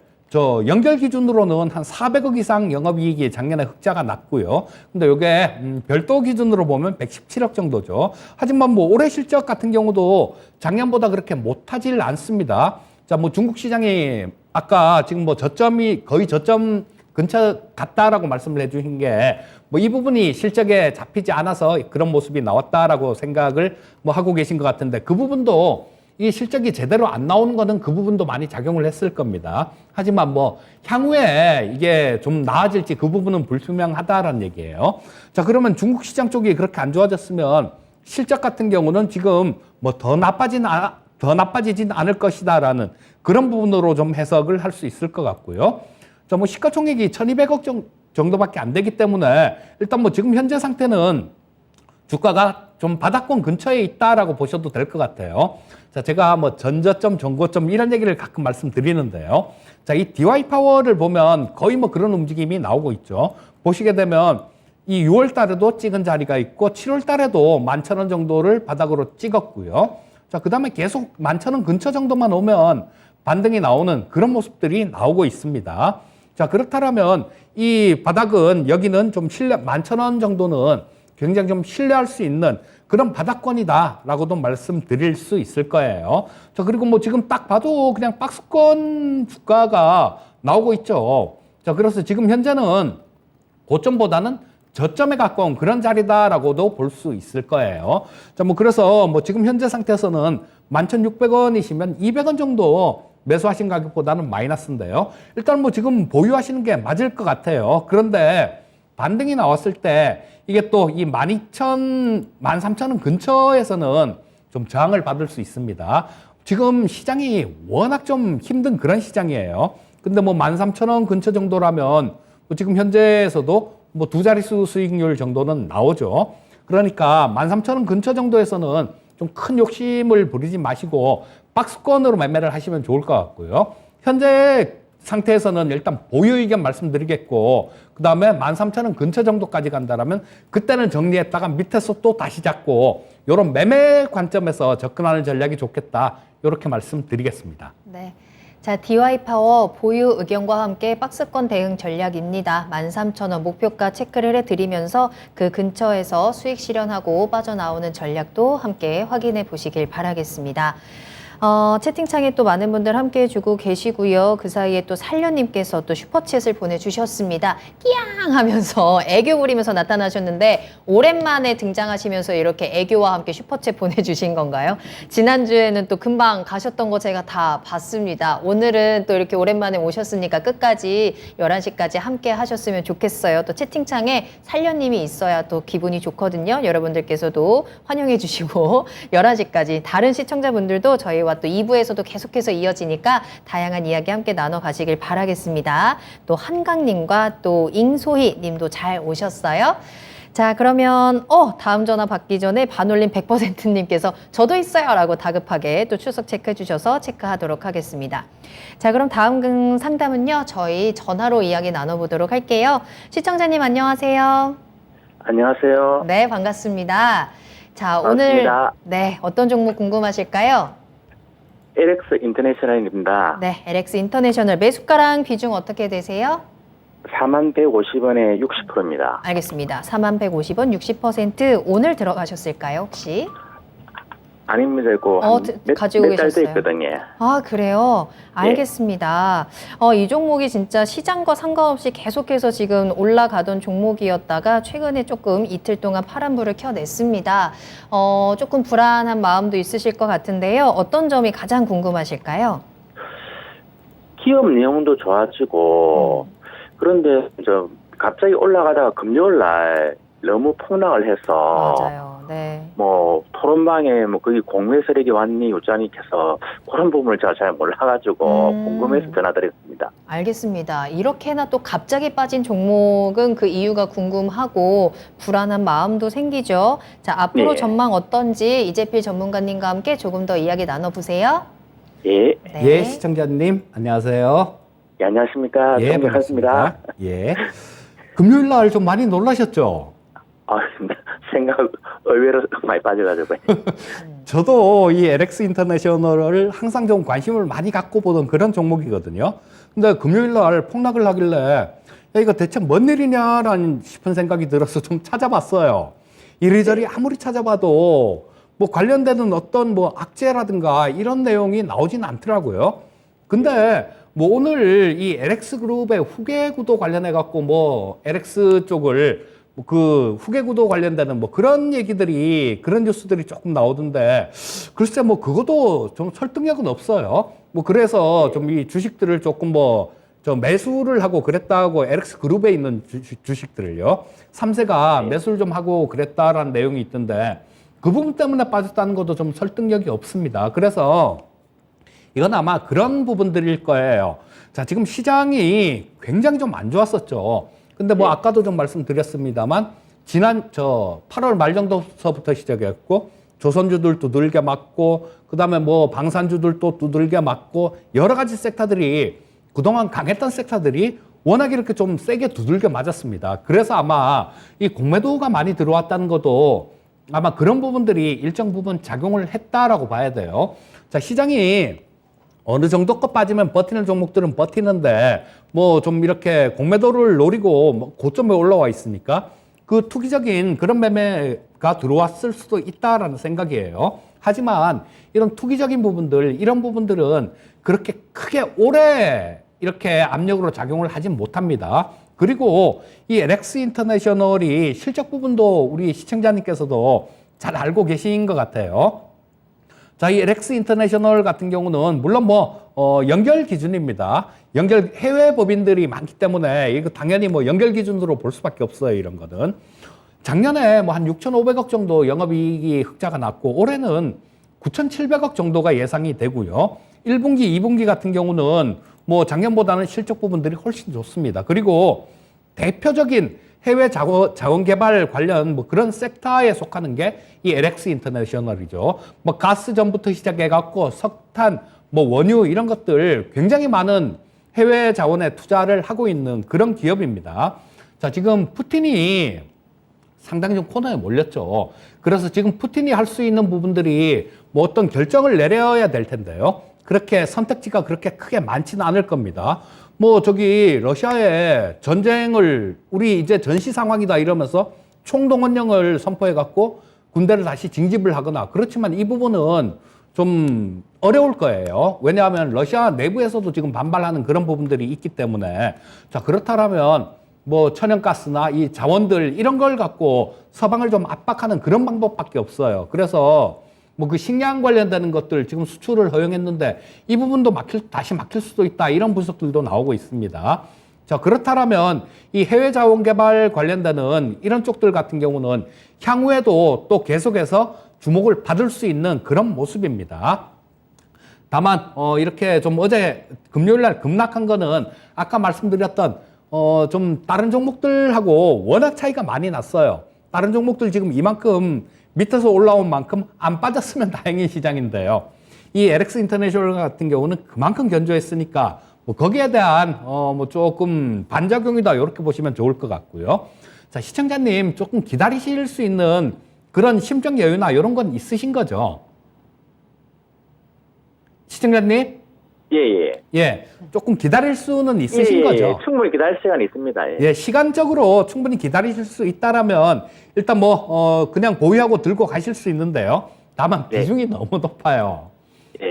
연결 기준으로는 한 400억 이상 영업이익이 작년에 흑자가 났고요. 근데 이게 별도 기준으로 보면 117억 정도죠. 하지만 뭐 올해 실적 같은 경우도 작년보다 그렇게 못하질 않습니다. 자, 뭐 중국 시장이 아까 지금 뭐 저점이 거의 저점 근처 같다라고 말씀을 해주신 게 뭐 이 부분이 실적에 잡히지 않아서 그런 모습이 나왔다라고 생각을 뭐 하고 계신 것 같은데 그 부분도 이 실적이 제대로 안 나오는 거는 그 부분도 많이 작용을 했을 겁니다. 하지만 뭐 향후에 이게 좀 나아질지 그 부분은 불투명하다라는 얘기예요. 자, 그러면 중국 시장 쪽이 그렇게 안 좋아졌으면 실적 같은 경우는 지금 뭐 더 나빠지진 않을 것이다라는 그런 부분으로 좀 해석을 할 수 있을 것 같고요. 자, 뭐 시가총액이 1,200억 정도밖에 안 되기 때문에 일단 뭐 지금 현재 상태는 주가가 좀 바닥권 근처에 있다라고 보셔도 될 것 같아요. 자, 제가 뭐 전저점, 전고점 이런 얘기를 가끔 말씀드리는데요. 자, 이 DY 파워를 보면 거의 뭐 그런 움직임이 나오고 있죠. 보시게 되면 이 6월 달에도 찍은 자리가 있고 7월 달에도 11,000원 정도를 바닥으로 찍었고요. 자, 그 다음에 계속 11,000원 근처 정도만 오면 반등이 나오는 그런 모습들이 나오고 있습니다. 자, 그렇다면 이 바닥은 여기는 좀 11,000원 정도는 굉장히 좀 신뢰할 수 있는 그런 바닥권이다라고도 말씀드릴 수 있을 거예요. 자, 그리고 뭐 지금 딱 봐도 그냥 박스권 주가가 나오고 있죠. 자, 그래서 지금 현재는 고점보다는 저점에 가까운 그런 자리다라고도 볼 수 있을 거예요. 자, 뭐 그래서 뭐 지금 현재 상태에서는 11,600원이시면 200원 정도 매수하신 가격보다는 마이너스인데요. 일단 뭐 지금 보유하시는 게 맞을 것 같아요. 그런데 반등이 나왔을 때 이게 또 이 12,000, 13,000원 근처에서는 좀 저항을 받을 수 있습니다. 지금 시장이 워낙 좀 힘든 그런 시장이에요. 근데 뭐 13,000원 근처 정도라면 뭐 지금 현재에서도 뭐 두 자릿수 수익률 정도는 나오죠. 그러니까 13,000원 근처 정도에서는 좀 큰 욕심을 부리지 마시고 박스권으로 매매를 하시면 좋을 것 같고요. 현재 상태에서는 일단 보유 의견 말씀드리겠고, 그 다음에 13,000원 근처 정도까지 간다라면 그때는 정리했다가 밑에서 또 다시 잡고 이런 매매 관점에서 접근하는 전략이 좋겠다. 이렇게 말씀드리겠습니다. 네. 자, DY 파워 보유 의견과 함께 박스권 대응 전략입니다. 13,000원 목표가 체크를 해드리면서 그 근처에서 수익 실현하고 빠져나오는 전략도 함께 확인해 보시길 바라겠습니다. 채팅창에 또 많은 분들 함께 해주고 계시고요. 그 사이에 또 살려님께서 또 슈퍼챗을 보내주셨습니다. 끼양 하면서 애교 부리면서 나타나셨는데 오랜만에 등장하시면서 이렇게 애교와 함께 슈퍼챗 보내주신 건가요? 지난주에는 또 금방 가셨던 거 제가 다 봤습니다. 오늘은 또 이렇게 오랜만에 오셨으니까 끝까지 11시까지 함께 하셨으면 좋겠어요. 또 채팅창에 살려님이 있어야 또 기분이 좋거든요. 여러분들께서도 환영해 주시고 11시까지 다른 시청자분들도 저희와 또 2부에서도 계속해서 이어지니까 다양한 이야기 함께 나눠가시길 바라겠습니다. 또 한강님과 또 잉소희 님도 잘 오셨어요. 자, 그러면 다음 전화 받기 전에 반올림 100%님께서 저도 있어요 라고 다급하게 또 출석 체크해 주셔서 체크하도록 하겠습니다. 자, 그럼 다음 상담은요, 저희 전화로 이야기 나눠보도록 할게요. 시청자님 안녕하세요. 안녕하세요. 네, 반갑습니다. 자, 반갑습니다. 오늘 네, 어떤 종목 궁금하실까요? LX 인터내셔널입니다. 네, LX 인터내셔널 매수가랑 비중 어떻게 되세요? 4150원에 60%입니다. 알겠습니다. 4150원 60% 오늘 들어가셨을까요, 혹시? 아닙니다. 이거 가지고 몇달 돼 계셨어요? 있거든요. 아, 그래요? 알겠습니다. 이 종목이 진짜 시장과 상관없이 계속해서 지금 올라가던 종목이었다가 최근에 조금 이틀 동안 파란불을 켜냈습니다. 조금 불안한 마음도 있으실 것 같은데요. 어떤 점이 가장 궁금하실까요? 기업 내용도 좋아지고 그런데 갑자기 올라가다가 금요일 날 너무 폭락을 해서 맞아요. 네. 뭐 토론방에 뭐 거기 공매 세력이 왔니 어쩌니 해서 그런 부분을 제가 잘 몰라가지고 궁금해서 전화드렸습니다. 알겠습니다. 이렇게나 또 갑자기 빠진 종목은 그 이유가 궁금하고 불안한 마음도 생기죠. 자, 앞으로 네. 전망 어떤지 이재필 전문가님과 함께 조금 더 이야기 나눠보세요. 예. 네. 예, 시청자님 안녕하세요. 예, 안녕하십니까. 예, 반갑습니다. 예. 금요일 날 좀 많이 놀라셨죠? 생각 의외로 많이 빠져가지고. 저도 이 LX 인터내셔널을 항상 좀 관심을 많이 갖고 보던 그런 종목이거든요. 근데 금요일 날 폭락을 하길래 야, 이거 대체 뭔 일이냐라는 싶은 생각이 들어서 좀 찾아봤어요. 이리저리 아무리 찾아봐도 뭐 관련되는 어떤 뭐 악재라든가 이런 내용이 나오진 않더라고요. 근데 뭐 오늘 이 LX 그룹의 후계 구도 관련해 갖고 뭐 LX 쪽을 그 후계 구도 관련되는 뭐 그런 얘기들이 그런 뉴스들이 조금 나오던데 글쎄 뭐 그것도 좀 설득력은 없어요. 뭐 그래서 좀 이 주식들을 조금 뭐 저 매수를 하고 그랬다고 LX 그룹에 있는 주식들을요. 3세가 매수를 좀 하고 그랬다라는 내용이 있던데 그 부분 때문에 빠졌다는 것도 좀 설득력이 없습니다. 그래서 이건 아마 그런 부분들일 거예요. 자, 지금 시장이 굉장히 좀 안 좋았었죠. 근데 뭐 아까도 좀 말씀드렸습니다만 지난 8월 말 정도서부터 시작했고 조선주들 두들겨 맞고 그다음에 뭐 방산주들도 두들겨 맞고 여러 가지 섹터들이 그동안 강했던 섹터들이 워낙 이렇게 좀 세게 두들겨 맞았습니다. 그래서 아마 이 공매도가 많이 들어왔다는 것도 아마 그런 부분들이 일정 부분 작용을 했다라고 봐야 돼요. 자, 시장이 어느 정도 껏 빠지면 버티는 종목들은 버티는데 뭐 좀 이렇게 공매도를 노리고 뭐 고점에 올라와 있으니까 그 투기적인 그런 매매가 들어왔을 수도 있다라는 생각이에요. 하지만 이런 투기적인 부분들, 이런 부분들은 그렇게 크게 오래 이렇게 압력으로 작용을 하진 못합니다. 그리고 이 LX 인터내셔널이 실적 부분도 우리 시청자님께서도 잘 알고 계신 것 같아요. 자, 이 LX 인터내셔널 같은 경우는 물론 연결 기준입니다. 연결 해외 법인들이 많기 때문에 이거 당연히 연결 기준으로 볼 수밖에 없어요. 이런 거는. 작년에 한 6,500억 정도 영업이익이 흑자가 났고 올해는 9,700억 정도가 예상이 되고요. 1분기, 2분기 같은 경우는 작년보다는 실적 부분들이 훨씬 좋습니다. 그리고 대표적인 해외 자원 개발 관련 그런 섹터에 속하는 게 이 LX 인터내셔널이죠. 가스 전부터 시작해갖고 석탄, 원유 이런 것들 굉장히 많은 해외 자원에 투자를 하고 있는 그런 기업입니다. 자, 지금 푸틴이 상당히 좀 코너에 몰렸죠. 그래서 지금 푸틴이 할 수 있는 부분들이 어떤 결정을 내려야 될 텐데요. 그렇게 선택지가 그렇게 크게 많지는 않을 겁니다. 러시아의 전쟁을 우리 이제 전시 상황이다 이러면서 총동원령을 선포해갖고 군대를 다시 징집을 하거나 그렇지만 이 부분은 좀 어려울 거예요. 왜냐하면 러시아 내부에서도 지금 반발하는 그런 부분들이 있기 때문에. 자, 그렇다면 천연가스나 이 자원들 이런 걸 갖고 서방을 좀 압박하는 그런 방법밖에 없어요. 그래서 그 식량 관련되는 것들 지금 수출을 허용했는데 이 부분도 다시 막힐 수도 있다. 이런 분석들도 나오고 있습니다. 자, 그렇다면 이 해외 자원 개발 관련되는 이런 쪽들 같은 경우는 향후에도 또 계속해서 주목을 받을 수 있는 그런 모습입니다. 다만 이렇게 좀 어제 금요일 날 급락한 거는 아까 말씀드렸던 좀 다른 종목들하고 워낙 차이가 많이 났어요. 다른 종목들 지금 이만큼 밑에서 올라온 만큼 안 빠졌으면 다행인 시장인데요. 이 LX 인터내셔널 같은 경우는 그만큼 견조했으니까 거기에 대한 조금 반작용이다 이렇게 보시면 좋을 것 같고요. 자, 시청자님 조금 기다리실 수 있는 그런 심적 여유나 이런 건 있으신 거죠? 시청자님? 예, 조금 기다릴 수는 있으신 거죠? 충분히 기다릴 시간이 있습니다. 예, 시간적으로 충분히 기다리실 수 있다라면 일단 그냥 보유하고 들고 가실 수 있는데요. 다만 비중이 너무 높아요.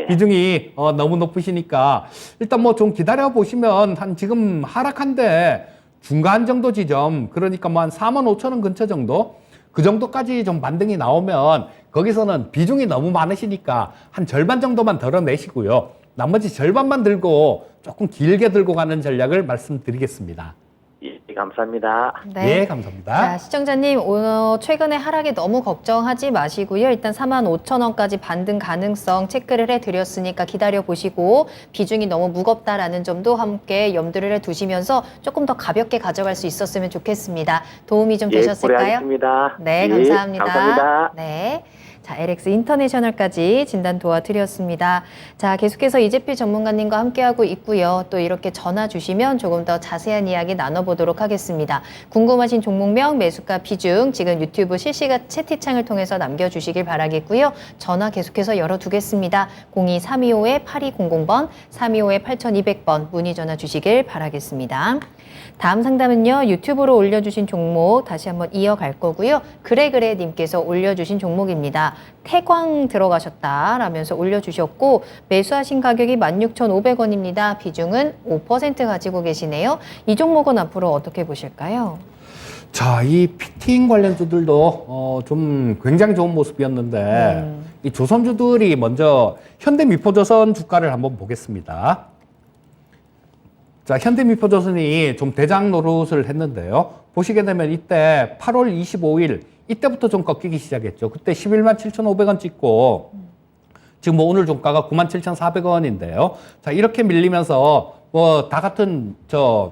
비중이 너무 높으시니까 일단 좀 기다려 보시면 한 지금 하락한데 중간 정도 지점, 그러니까 한 45,000원 근처 정도, 그 정도까지 좀 반등이 나오면 거기서는 비중이 너무 많으시니까 한 절반 정도만 덜어내시고요. 나머지 절반만 들고 조금 길게 들고 가는 전략을 말씀드리겠습니다. 예, 감사합니다. 네. 예, 감사합니다. 자, 시청자님, 오늘 최근에 하락에 너무 걱정하지 마시고요. 일단 45,000원까지 반등 가능성 체크를 해드렸으니까 기다려보시고 비중이 너무 무겁다라는 점도 함께 염두를 해두시면서 조금 더 가볍게 가져갈 수 있었으면 좋겠습니다. 도움이 좀 되셨을까요? 고려하겠습니다. 네, 감사합니다. 감사합니다. 네. 자, LX 인터내셔널까지 진단 도와드렸습니다. 자, 계속해서 이재필 전문가님과 함께하고 있고요. 또 이렇게 전화 주시면 조금 더 자세한 이야기 나눠보도록 하겠습니다. 궁금하신 종목명, 매수가, 비중 지금 유튜브 실시간 채팅창을 통해서 남겨주시길 바라겠고요. 전화 계속해서 열어두겠습니다. 02325-8200번, 325-8200번 문의 전화 주시길 바라겠습니다. 다음 상담은요, 유튜브로 올려주신 종목 다시 한번 이어갈 거고요. 그래 님께서 올려주신 종목입니다. 태광 들어가셨다라면서 올려주셨고 매수하신 가격이 16,500원입니다. 비중은 5% 가지고 계시네요. 이 종목은 앞으로 어떻게 보실까요? 자, 이 피팅 관련주들도 좀 굉장히 좋은 모습이었는데 이 조선주들이 먼저 현대미포조선 주가를 한번 보겠습니다. 자, 현대미포조선이 좀 대장 노릇을 했는데요. 보시게 되면 이때 8월 25일 이때부터 좀 꺾이기 시작했죠. 그때 117,500원 찍고 지금 오늘 종가가 97,400원인데요. 자, 이렇게 밀리면서 다 같은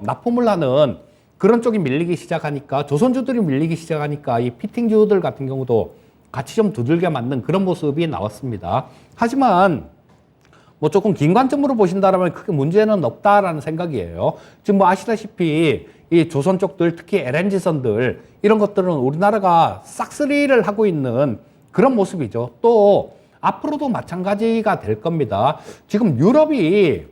납품을 하는 그런 쪽이 밀리기 시작하니까 조선주들이 밀리기 시작하니까 이 피팅주들 같은 경우도 같이 좀 두들겨 맞는 그런 모습이 나왔습니다. 하지만 조금 긴 관점으로 보신다면 크게 문제는 없다라는 생각이에요. 지금 아시다시피 이 조선 쪽들, 특히 LNG선들 이런 것들은 우리나라가 싹쓸이를 하고 있는 그런 모습이죠. 또 앞으로도 마찬가지가 될 겁니다. 지금 유럽이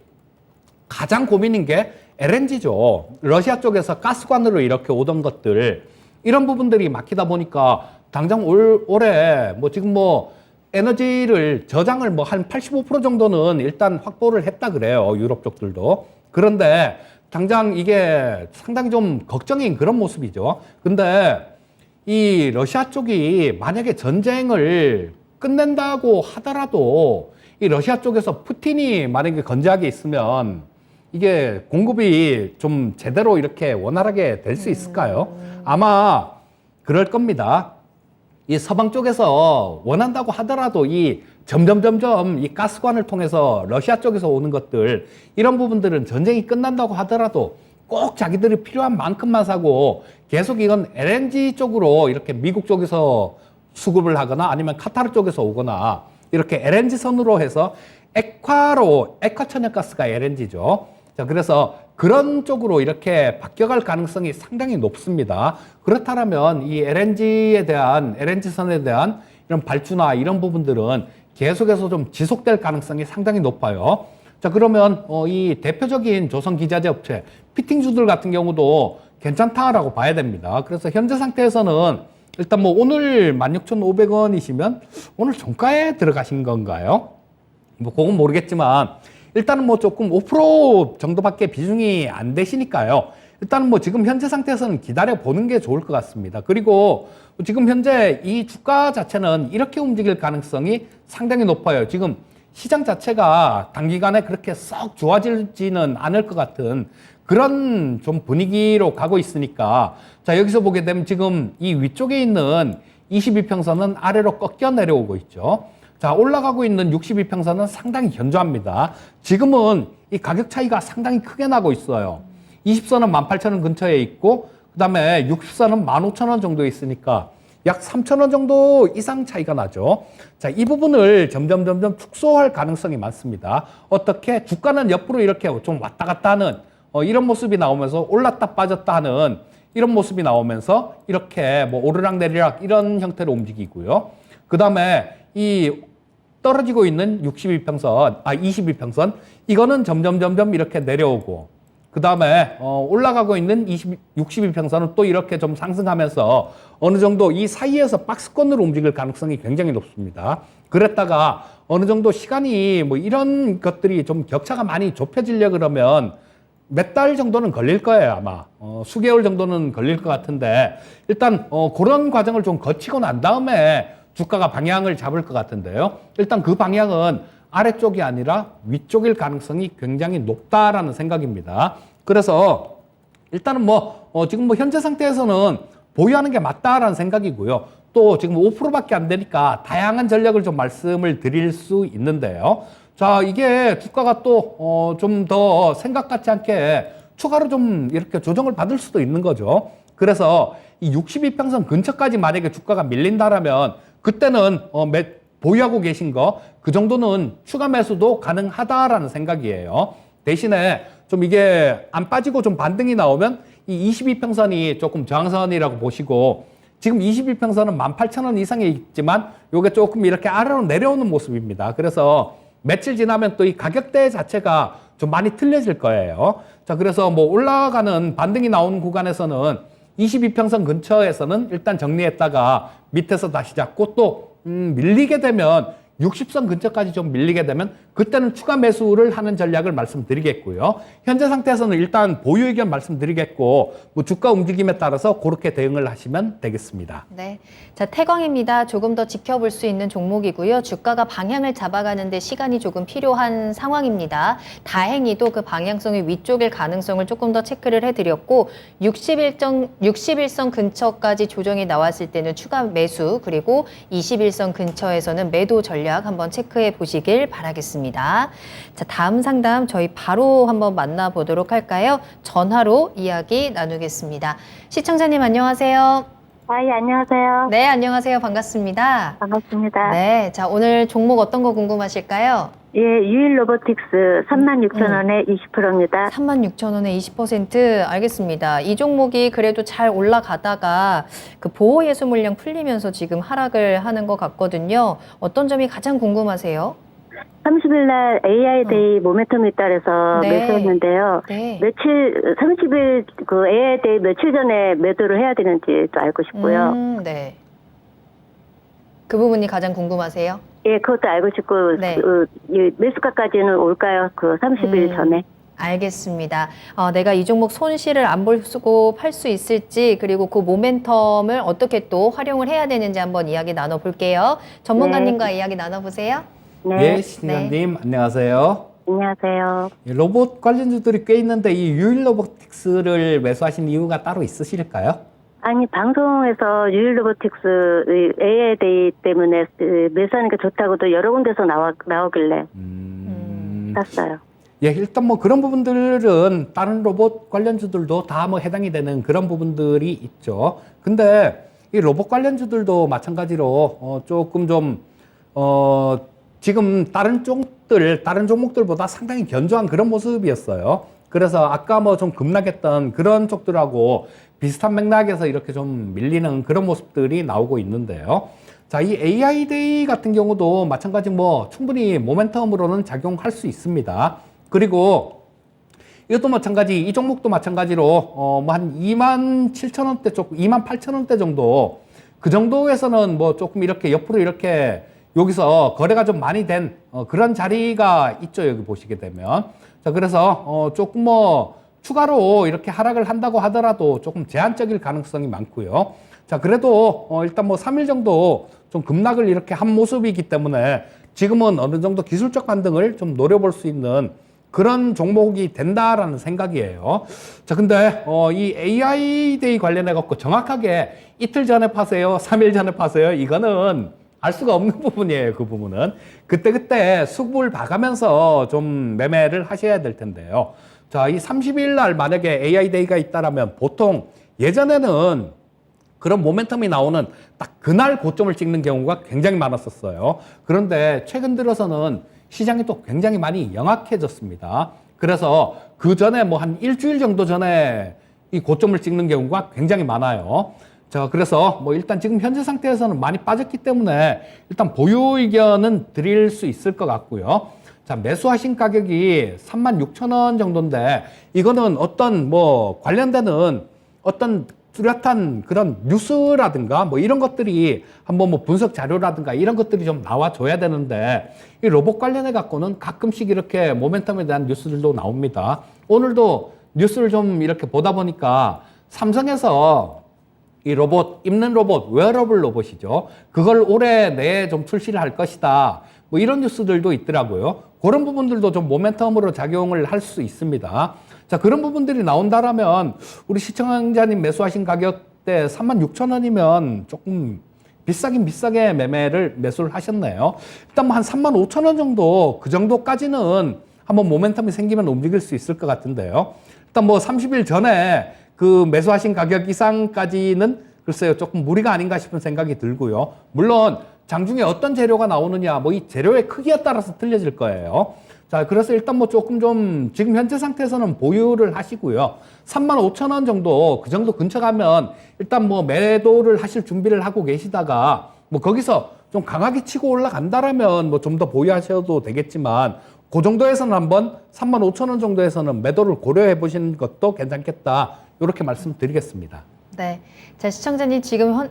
가장 고민인 게 LNG죠. 러시아 쪽에서 가스관으로 이렇게 오던 것들, 이런 부분들이 막히다 보니까 당장 올해 뭐 지금 뭐 에너지를 저장을 뭐 한 85% 정도는 일단 확보를 했다 그래요. 유럽 쪽들도. 그런데 당장 이게 상당히 좀 걱정인 그런 모습이죠. 근데 이 러시아 쪽이 만약에 전쟁을 끝낸다고 하더라도 이 러시아 쪽에서 푸틴이 만약에 건재하게 있으면 이게 공급이 좀 제대로 이렇게 원활하게 될 수 있을까요? 아마 그럴 겁니다. 이 서방 쪽에서 원한다고 하더라도 이 점점 이 가스관을 통해서 러시아 쪽에서 오는 것들, 이런 부분들은 전쟁이 끝난다고 하더라도 꼭 자기들이 필요한 만큼만 사고 계속 이건 LNG 쪽으로 이렇게 미국 쪽에서 수급을 하거나 아니면 카타르 쪽에서 오거나 이렇게 LNG 선으로 해서 액화 천연가스가 LNG죠. 자, 그래서 그런 쪽으로 이렇게 바뀌어갈 가능성이 상당히 높습니다. 그렇다면 이 LNG에 대한, LNG선에 대한 이런 발주나 이런 부분들은 계속해서 좀 지속될 가능성이 상당히 높아요. 자, 그러면 이 대표적인 조선기자재 업체, 피팅주들 같은 경우도 괜찮다라고 봐야 됩니다. 그래서 현재 상태에서는 일단 뭐 오늘 16,500원이시면 오늘 종가에 들어가신 건가요? 뭐 그건 모르겠지만 일단은 뭐 조금 5% 정도밖에 비중이 안 되시니까요. 일단은 뭐 지금 현재 상태에서는 기다려 보는 게 좋을 것 같습니다. 그리고 지금 현재 이 주가 자체는 이렇게 움직일 가능성이 상당히 높아요. 지금 시장 자체가 단기간에 그렇게 썩 좋아지지는 않을 것 같은 그런 좀 분위기로 가고 있으니까, 자, 여기서 보게 되면 지금 이 위쪽에 있는 22평선은 아래로 꺾여 내려오고 있죠. 자, 올라가고 있는 62평선은 상당히 견조합니다. 지금은 이 가격 차이가 상당히 크게 나고 있어요. 20선은 18,000원 근처에 있고, 그 다음에 60선은 15,000원 정도에 있으니까 약 3,000원 정도 이상 차이가 나죠. 자, 이 부분을 점점 축소할 가능성이 많습니다. 어떻게? 주가는 옆으로 이렇게 좀 왔다 갔다 하는 이런 모습이 나오면서 올랐다 빠졌다 하는 이런 모습이 나오면서 이렇게 뭐 오르락 내리락 이런 형태로 움직이고요. 그 다음에 이 떨어지고 있는 22평선, 이거는 점점 이렇게 내려오고, 그 다음에 올라가고 있는 62평선은 또 이렇게 좀 상승하면서 어느 정도 이 사이에서 박스권으로 움직일 가능성이 굉장히 높습니다. 그랬다가 어느 정도 시간이 뭐 이런 것들이 좀 격차가 많이 좁혀지려 그러면 몇 달 정도는 걸릴 거예요, 아마. 수개월 정도는 걸릴 것 같은데, 일단 그런 과정을 좀 거치고 난 다음에 주가가 방향을 잡을 것 같은데요. 일단 그 방향은 아래쪽이 아니라 위쪽일 가능성이 굉장히 높다라는 생각입니다. 그래서 일단은 지금 현재 상태에서는 보유하는 게 맞다라는 생각이고요. 또 지금 5%밖에 안 되니까 다양한 전략을 좀 말씀을 드릴 수 있는데요. 자, 이게 주가가 또 좀 더 생각 같지 않게 추가로 좀 이렇게 조정을 받을 수도 있는 거죠. 그래서 이 62평선 근처까지 만약에 주가가 밀린다라면 그때는 보유하고 계신 거 그 정도는 추가 매수도 가능하다라는 생각이에요. 대신에 좀 이게 안 빠지고 좀 반등이 나오면 이 22평선이 조금 저항선이라고 보시고, 지금 22평선은 18,000원 이상에 있지만 요게 조금 이렇게 아래로 내려오는 모습입니다. 그래서 며칠 지나면 또 이 가격대 자체가 좀 많이 틀려질 거예요. 자, 그래서 뭐 올라가는 반등이 나오는 구간에서는 22평선 근처에서는 일단 정리했다가 밑에서 다시 잡고 또 밀리게 되면 60선 근처까지 좀 밀리게 되면 그때는 추가 매수를 하는 전략을 말씀드리겠고요. 현재 상태에서는 일단 보유 의견 말씀드리겠고, 뭐 주가 움직임에 따라서 그렇게 대응을 하시면 되겠습니다. 네. 자, 태광입니다. 조금 더 지켜볼 수 있는 종목이고요. 주가가 방향을 잡아가는데 시간이 조금 필요한 상황입니다. 다행히도 그 방향성이 위쪽일 가능성을 조금 더 체크를 해드렸고, 61선 근처까지 조정이 나왔을 때는 추가 매수, 그리고 21선 근처에서는 매도 전략 한번 체크해 보시길 바라겠습니다. 자, 다음 상담 저희 바로 한번 만나보도록 할까요? 전화로 이야기 나누겠습니다. 시청자님 안녕하세요. 예, 안녕하세요. 네, 안녕하세요. 반갑습니다. 반갑습니다. 네, 자, 오늘 종목 어떤 거 궁금하실까요? 예, 유일 로보틱스 36,000원에 20%입니다. 36,000원에 20% 알겠습니다. 이 종목이 그래도 잘 올라가다가 그 보호예수 물량 풀리면서 지금 하락을 하는 것 같거든요. 어떤 점이 가장 궁금하세요? 30일 날 AI 데이 모멘텀이 따라서 네. 매수했는데요. 네. 30일 그 AI 데이 며칠 전에 매도를 해야 되는지 또 알고 싶고요. 네. 그 부분이 가장 궁금하세요? 예, 그것도 알고 싶고, 네. 매수가까지는 올까요? 그 30일 전에. 알겠습니다. 내가 이 종목 손실을 안 보고 팔 수 있을지 그리고 그 모멘텀을 어떻게 또 활용을 해야 되는지 한번 이야기 나눠볼게요. 전문가님과 이야기 나눠보세요. 네. 예, 신장님 안녕하세요. 안녕하세요. 예, 로봇 관련주들이 꽤 있는데 이 유일 로보틱스를 매수하신 이유가 따로 있으실까요? 아니, 방송에서 유일 로보틱스 AI 데이 때문에 매수하는 게 좋다고도 여러 군데서 나오길래 샀어요. 예, 일단 뭐 그런 부분들은 다른 로봇 관련주들도 다 뭐 해당이 되는 그런 부분들이 있죠. 근데 이 로봇 관련주들도 마찬가지로 조금 좀 지금 다른 종목들보다 상당히 견조한 그런 모습이었어요. 그래서 아까 뭐 좀 급락했던 그런 쪽들하고 비슷한 맥락에서 이렇게 좀 밀리는 그런 모습들이 나오고 있는데요. 자, 이 AI 데이 같은 경우도 마찬가지 뭐 충분히 모멘텀으로는 작용할 수 있습니다. 그리고 이것도 마찬가지, 이 종목도 마찬가지로 뭐 한 27,000원대 쪽, 28,000원대 정도 그 정도에서는 뭐 조금 이렇게 옆으로 이렇게 여기서 거래가 좀 많이 된 그런 자리가 있죠. 여기 보시게 되면. 자, 그래서 조금 뭐 추가로 이렇게 하락을 한다고 하더라도 조금 제한적일 가능성이 많고요. 자, 그래도 일단 뭐 3일 정도 좀 급락을 이렇게 한 모습이기 때문에 지금은 어느 정도 기술적 반등을 좀 노려볼 수 있는 그런 종목이 된다라는 생각이에요. 자, 근데 이 AI 데이 관련해 갖고 정확하게 이틀 전에 파세요, 3일 전에 파세요, 이거는 알 수가 없는 부분이에요. 그 부분은 그때그때 수급을 봐가면서 좀 매매를 하셔야 될 텐데요. 자, 이 30일 날 만약에 AI 데이가 있다라면 보통 예전에는 그런 모멘텀이 나오는 딱 그날 고점을 찍는 경우가 굉장히 많았었어요. 그런데 최근 들어서는 시장이 또 굉장히 많이 영악해졌습니다. 그래서 그 전에 뭐 한 일주일 정도 전에 이 고점을 찍는 경우가 굉장히 많아요. 자, 그래서 뭐 일단 지금 현재 상태에서는 많이 빠졌기 때문에 일단 보유 의견은 드릴 수 있을 것 같고요. 자, 매수하신 가격이 36,000원 정도인데 이거는 어떤 뭐 관련되는 어떤 뚜렷한 그런 뉴스라든가 뭐 이런 것들이 한번 뭐 분석 자료라든가 이런 것들이 좀 나와줘야 되는데 이 로봇 관련해 갖고는 가끔씩 이렇게 모멘텀에 대한 뉴스들도 나옵니다. 오늘도 뉴스를 좀 이렇게 보다 보니까 삼성에서 이 로봇, 입는 로봇, 웨어러블 로봇이죠. 그걸 올해 내에 좀 출시를 할 것이다. 뭐 이런 뉴스들도 있더라고요. 그런 부분들도 좀 모멘텀으로 작용을 할 수 있습니다. 자, 그런 부분들이 나온다라면 우리 시청자님 매수하신 가격대 36,000원이면 조금 비싸긴 비싸게 매수를 하셨네요. 일단 뭐 한 35,000원 정도 그 정도까지는 한번 모멘텀이 생기면 움직일 수 있을 것 같은데요. 일단 뭐 30일 전에 그 매수하신 가격 이상까지는 글쎄요 조금 무리가 아닌가 싶은 생각이 들고요. 물론 장중에 어떤 재료가 나오느냐 뭐 이 재료의 크기에 따라서 틀려질 거예요. 자, 그래서 일단 뭐 조금 좀 지금 현재 상태에서는 보유를 하시고요. 35,000원 정도 그 정도 근처 가면 일단 뭐 매도를 하실 준비를 하고 계시다가 뭐 거기서 좀 강하게 치고 올라간다라면 뭐 좀 더 보유하셔도 되겠지만 그 정도에서는 한번 35,000원 정도에서는 매도를 고려해 보시는 것도 괜찮겠다. 이렇게 말씀드리겠습니다. 네. 자, 시청자님 지금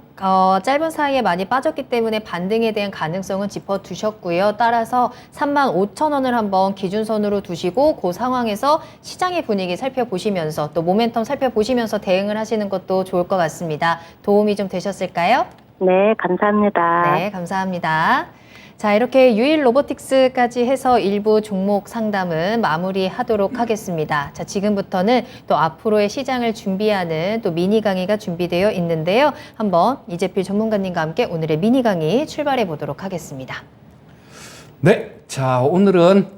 짧은 사이에 많이 빠졌기 때문에 반등에 대한 가능성은 짚어두셨고요. 따라서 35,000원을 한번 기준선으로 두시고 그 상황에서 시장의 분위기 살펴보시면서 또 모멘텀 살펴보시면서 대응을 하시는 것도 좋을 것 같습니다. 도움이 좀 되셨을까요? 네, 감사합니다. 네, 감사합니다. 자, 이렇게 유일 로보틱스까지 해서 일부 종목 상담은 마무리하도록 하겠습니다. 자, 지금부터는 또 앞으로의 시장을 준비하는 또 미니 강의가 준비되어 있는데요. 한번 이재필 전문가님과 함께 오늘의 미니 강의 출발해 보도록 하겠습니다. 네, 자, 오늘은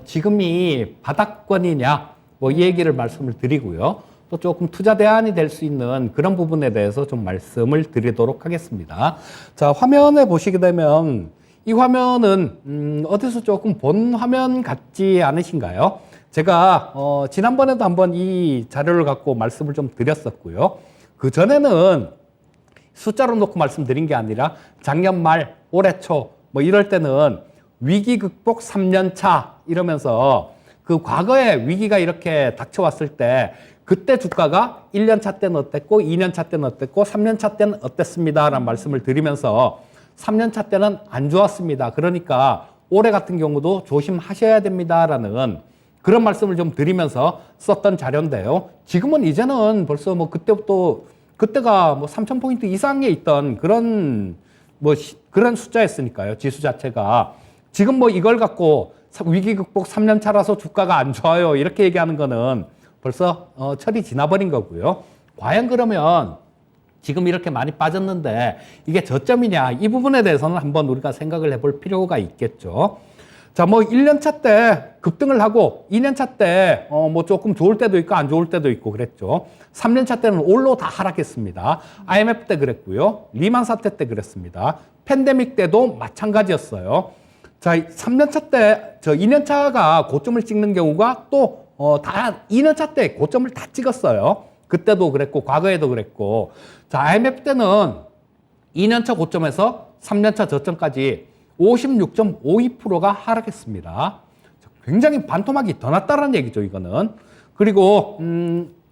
지금이 바닥권이냐 뭐 이 얘기를 말씀을 드리고요. 또 조금 투자 대안이 될 수 있는 그런 부분에 대해서 좀 말씀을 드리도록 하겠습니다. 자, 화면에 보시게 되면 이 화면은 어디서 조금 본 화면 같지 않으신가요? 제가 지난번에도 한번 이 자료를 갖고 말씀을 좀 드렸었고요. 그 전에는 숫자로 놓고 말씀드린 게 아니라 작년 말, 올해 초 뭐 이럴 때는 위기 극복 3년 차 이러면서 그 과거에 위기가 이렇게 닥쳐왔을 때 그때 주가가 1년 차 때는 어땠고 2년 차 때는 어땠고 3년 차 때는 어땠습니다 라는 말씀을 드리면서 3년 차 때는 안 좋았습니다. 그러니까 올해 같은 경우도 조심하셔야 됩니다 라는 그런 말씀을 좀 드리면서 썼던 자료인데요. 지금은 이제는 벌써 뭐 그때가 뭐 3,000포인트 이상에 있던 그런 그런 숫자였으니까요. 지수 자체가. 지금 뭐 이걸 갖고 위기 극복 3년 차라서 주가가 안 좋아요. 이렇게 얘기하는 거는 벌써 철이 지나버린 거고요. 과연 그러면 지금 이렇게 많이 빠졌는데 이게 저점이냐? 이 부분에 대해서는 한번 우리가 생각을 해볼 필요가 있겠죠. 자, 뭐 1년 차 때 급등을 하고 2년 차 때 뭐 조금 좋을 때도 있고 안 좋을 때도 있고 그랬죠. 3년 차 때는 올로 다 하락했습니다. IMF 때 그랬고요. 리만 사태 때 그랬습니다. 팬데믹 때도 마찬가지였어요. 자, 3년 차 때, 2년 차가 고점을 찍는 경우가 또 다 2년 차 때 고점을 다 찍었어요. 그때도 그랬고 과거에도 그랬고. 자, IMF 때는 2년 차 고점에서 3년 차 저점까지 56.52%가 하락했습니다. 굉장히 반토막이 더 났다는 얘기죠, 이거는. 그리고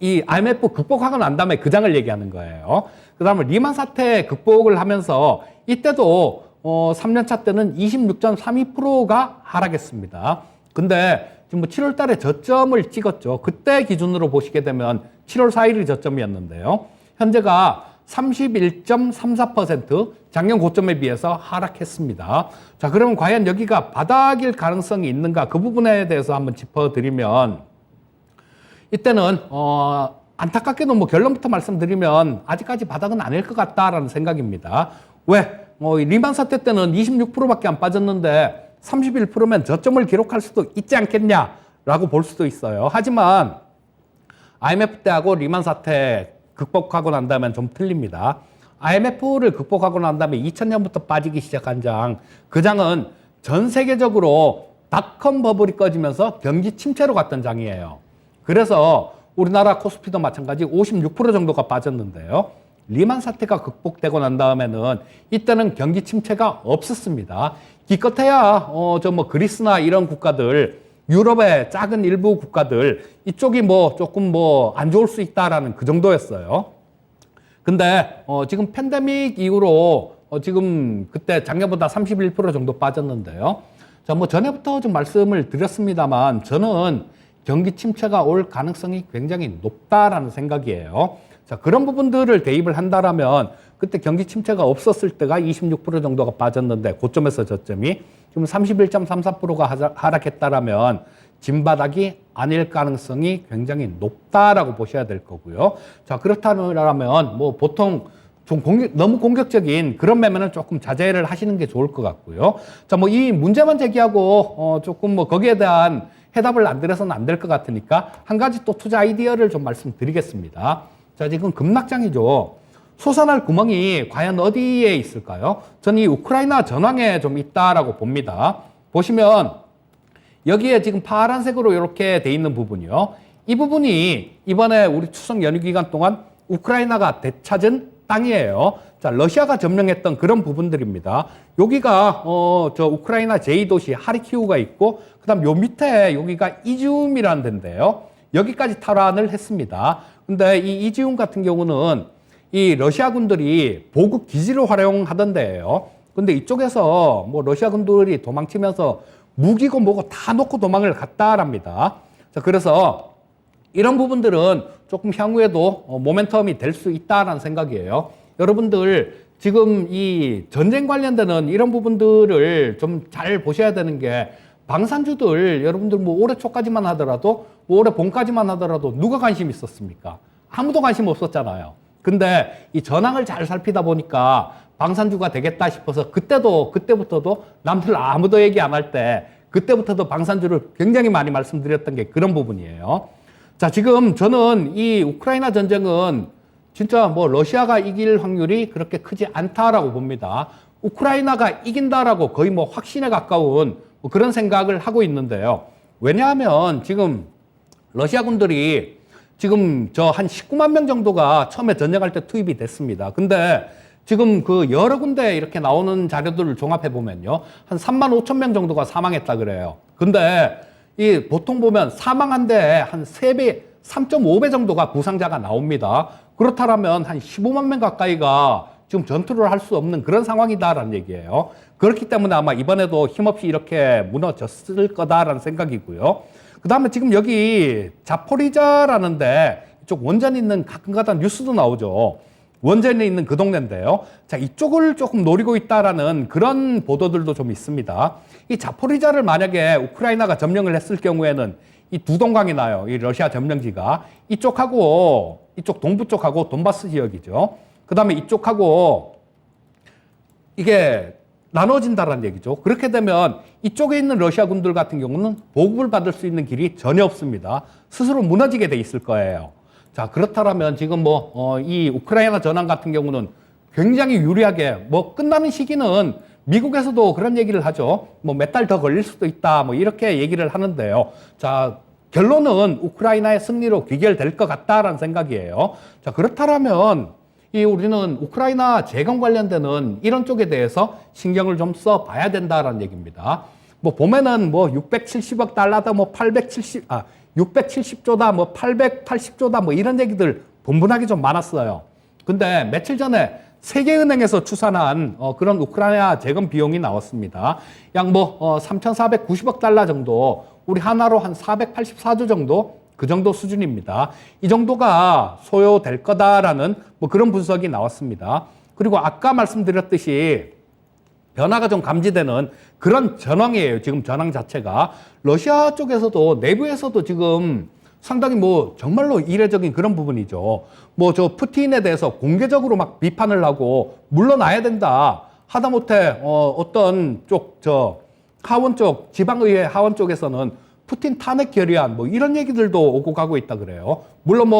이 IMF 극복하고 난 다음에 그 장을 얘기하는 거예요. 그 다음에 리만 사태 극복을 하면서 이때도 3년 차 때는 26.32%가 하락했습니다. 근데 지금 뭐 7월 달에 저점을 찍었죠. 그때 기준으로 보시게 되면 7월 4일이 저점이었는데요. 현재가 31.34% 작년 고점에 비해서 하락했습니다. 자, 그러면 과연 여기가 바닥일 가능성이 있는가? 그 부분에 대해서 한번 짚어드리면 이때는 안타깝게도 뭐 결론부터 말씀드리면 아직까지 바닥은 아닐 것 같다라는 생각입니다. 왜? 리만 사태 때는 26%밖에 안 빠졌는데 31%면 저점을 기록할 수도 있지 않겠냐라고 볼 수도 있어요. 하지만 IMF 때하고 리만 사태 극복하고 난 다음엔 좀 틀립니다. IMF를 극복하고 난 다음에 2000년부터 빠지기 시작한 장, 그 장은 전 세계적으로 닷컴 버블이 꺼지면서 경기 침체로 갔던 장이에요. 그래서 우리나라 코스피도 마찬가지 56% 정도가 빠졌는데요. 리만 사태가 극복되고 난 다음에는 이때는 경기 침체가 없었습니다. 기껏해야 뭐 그리스나 이런 국가들, 유럽의 작은 일부 국가들 이쪽이 뭐 조금 뭐 안 좋을 수 있다라는 그 정도였어요. 근데 지금 팬데믹 이후로 지금 그때 작년보다 31% 정도 빠졌는데요. 자, 뭐 전에부터 좀 말씀을 드렸습니다만 저는 경기 침체가 올 가능성이 굉장히 높다라는 생각이에요. 자, 그런 부분들을 대입을 한다라면 그때 경기 침체가 없었을 때가 26% 정도가 빠졌는데 고점에서 저점이 지금 31.34%가 하락했다라면 진바닥이 아닐 가능성이 굉장히 높다라고 보셔야 될 거고요. 자, 그렇다면 뭐 보통 좀 너무 공격적인 그런 매매는 조금 자제를 하시는 게 좋을 것 같고요. 자, 뭐 이 문제만 제기하고 조금 뭐 거기에 대한 해답을 안 드려서는 안 될 것 같으니까 한 가지 또 투자 아이디어를 좀 말씀드리겠습니다. 자, 지금 급락장이죠. 솟아날 구멍이 과연 어디에 있을까요? 저는 이 우크라이나 전황에 좀 있다라고 봅니다. 보시면 여기에 지금 파란색으로 이렇게 돼 있는 부분이요. 이 부분이 이번에 우리 추석 연휴 기간 동안 우크라이나가 되찾은 땅이에요. 자, 러시아가 점령했던 그런 부분들입니다. 여기가 저 우크라이나 제2도시 하리키우가 있고 그다음 요 밑에 여기가 이지움이라는 데인데요. 여기까지 탈환을 했습니다. 근데 이 이지움 같은 경우는 이 러시아 군들이 보급 기지를 활용하던 데예요. 근데 이쪽에서 뭐 러시아 군들이 도망치면서 무기고 뭐고 다 놓고 도망을 갔다랍니다. 자, 그래서 이런 부분들은 조금 향후에도 모멘텀이 될 수 있다라는 생각이에요. 여러분들 지금 이 전쟁 관련되는 이런 부분들을 좀 잘 보셔야 되는 게 방산주들 여러분들 뭐 올해 초까지만 하더라도 뭐 올해 봄까지만 하더라도 누가 관심 있었습니까? 아무도 관심 없었잖아요. 근데 이 전황을 잘 살피다 보니까 방산주가 되겠다 싶어서 그때부터도 남들 아무도 얘기 안 할 때 그때부터도 방산주를 굉장히 많이 말씀드렸던 게 그런 부분이에요. 자, 지금 저는 이 우크라이나 전쟁은 진짜 뭐 러시아가 이길 확률이 그렇게 크지 않다라고 봅니다. 우크라이나가 이긴다라고 거의 뭐 확신에 가까운 뭐 그런 생각을 하고 있는데요. 왜냐하면 지금 러시아 군들이 지금 저 한 19만 명 정도가 처음에 전쟁할 때 투입이 됐습니다. 근데 지금 그 여러 군데 이렇게 나오는 자료들을 종합해 보면요. 한 3만 5천 명 정도가 사망했다 그래요. 근데 이 보통 보면 사망한 데 한 3배, 3.5배 정도가 부상자가 나옵니다. 그렇다면 한 15만 명 가까이가 지금 전투를 할 수 없는 그런 상황이다라는 얘기예요. 그렇기 때문에 아마 이번에도 힘없이 이렇게 무너졌을 거다라는 생각이고요. 그 다음에 지금 여기 자포리자라는데 이쪽 원전이 있는 가끔가다 뉴스도 나오죠. 원전이 있는 그 동네인데요. 자, 이쪽을 조금 노리고 있다라는 그런 보도들도 좀 있습니다. 이 자포리자를 만약에 우크라이나가 점령을 했을 경우에는 이 두 동강이 나요. 이 러시아 점령지가. 이쪽하고, 이쪽 동부 쪽하고 돈바스 지역이죠. 그 다음에 이쪽하고 이게 나눠진다라는 얘기죠. 그렇게 되면 이쪽에 있는 러시아 군들 같은 경우는 보급을 받을 수 있는 길이 전혀 없습니다. 스스로 무너지게 돼 있을 거예요. 자, 그렇다면 지금 이 우크라이나 전황 같은 경우는 굉장히 유리하게 끝나는 시기는 미국에서도 그런 얘기를 하죠. 몇 달 더 걸릴 수도 있다. 이렇게 얘기를 하는데요. 자, 결론은 우크라이나의 승리로 귀결될 것 같다라는 생각이에요. 자, 그렇다면 우리는 우크라이나 재건 관련되는 이런 쪽에 대해서 신경을 좀 써봐야 된다라는 얘기입니다. 보면은 670억 달러다, 670조다, 880조다, 이런 얘기들 분분하게 좀 많았어요. 근데 며칠 전에 세계은행에서 추산한 그런 우크라이나 재건 비용이 나왔습니다. 약 3,490억 달러 정도, 우리 하나로 한 484조 정도, 그 정도 수준입니다. 이 정도가 소요될 거다라는 그런 분석이 나왔습니다. 그리고 아까 말씀드렸듯이 변화가 좀 감지되는 그런 전황이에요. 지금 전황 자체가. 러시아 쪽에서도 내부에서도 지금 상당히 정말로 이례적인 그런 부분이죠. 저 푸틴에 대해서 공개적으로 막 비판을 하고 물러나야 된다. 하다못해 어떤 하원 쪽, 지방의회 하원 쪽에서는 푸틴 탄핵 결의안 이런 얘기들도 오고 가고 있다 그래요. 물론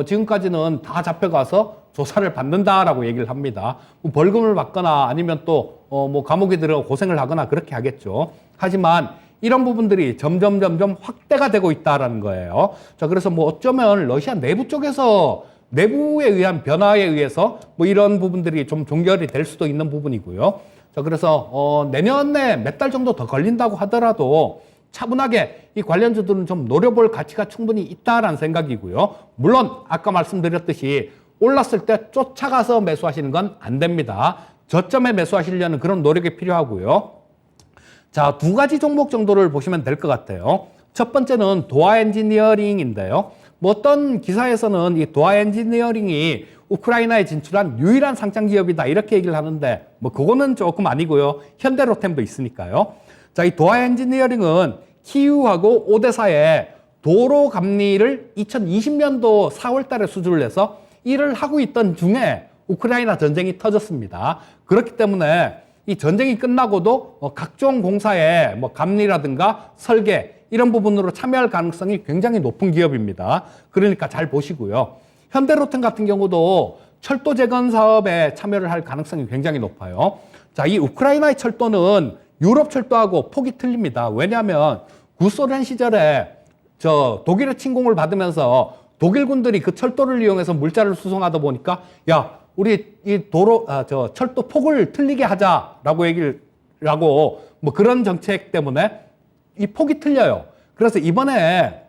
지금까지는 다 잡혀가서 조사를 받는다라고 얘기를 합니다. 벌금을 받거나 아니면 또 감옥에 들어 고생을 하거나 그렇게 하겠죠. 하지만 이런 부분들이 점점 확대가 되고 있다라는 거예요. 자, 그래서 어쩌면 러시아 내부 쪽에서 내부에 의한 변화에 의해서 이런 부분들이 좀 종결이 될 수도 있는 부분이고요. 자, 그래서 내년에 몇 달 정도 더 걸린다고 하더라도 차분하게 이 관련주들은 좀 노려볼 가치가 충분히 있다라는 생각이고요. 물론 아까 말씀드렸듯이 올랐을 때 쫓아가서 매수하시는 건 안 됩니다. 저점에 매수하시려는 그런 노력이 필요하고요. 자, 두 가지 종목 정도를 보시면 될 것 같아요. 첫 번째는 도하 엔지니어링인데요. 어떤 기사에서는 이 도하 엔지니어링이 우크라이나에 진출한 유일한 상장 기업이다 이렇게 얘기를 하는데 그거는 조금 아니고요. 현대로템도 있으니까요. 자, 이 도하 엔지니어링은 키이우하고 오데사에 도로 감리를 2020년도 4월 달에 수주를 해서 일을 하고 있던 중에 우크라이나 전쟁이 터졌습니다. 그렇기 때문에 이 전쟁이 끝나고도 각종 공사에 감리라든가 설계 이런 부분으로 참여할 가능성이 굉장히 높은 기업입니다. 그러니까 잘 보시고요. 현대로템 같은 경우도 철도 재건 사업에 참여를 할 가능성이 굉장히 높아요. 자, 이 우크라이나의 철도는 유럽 철도하고 폭이 틀립니다. 왜냐하면 구소련 시절에 독일의 침공을 받으면서 독일군들이 그 철도를 이용해서 물자를 수송하다 보니까 우리 이 철도 폭을 틀리게 하자라고 얘기를 하고 그런 정책 때문에 이 폭이 틀려요. 그래서 이번에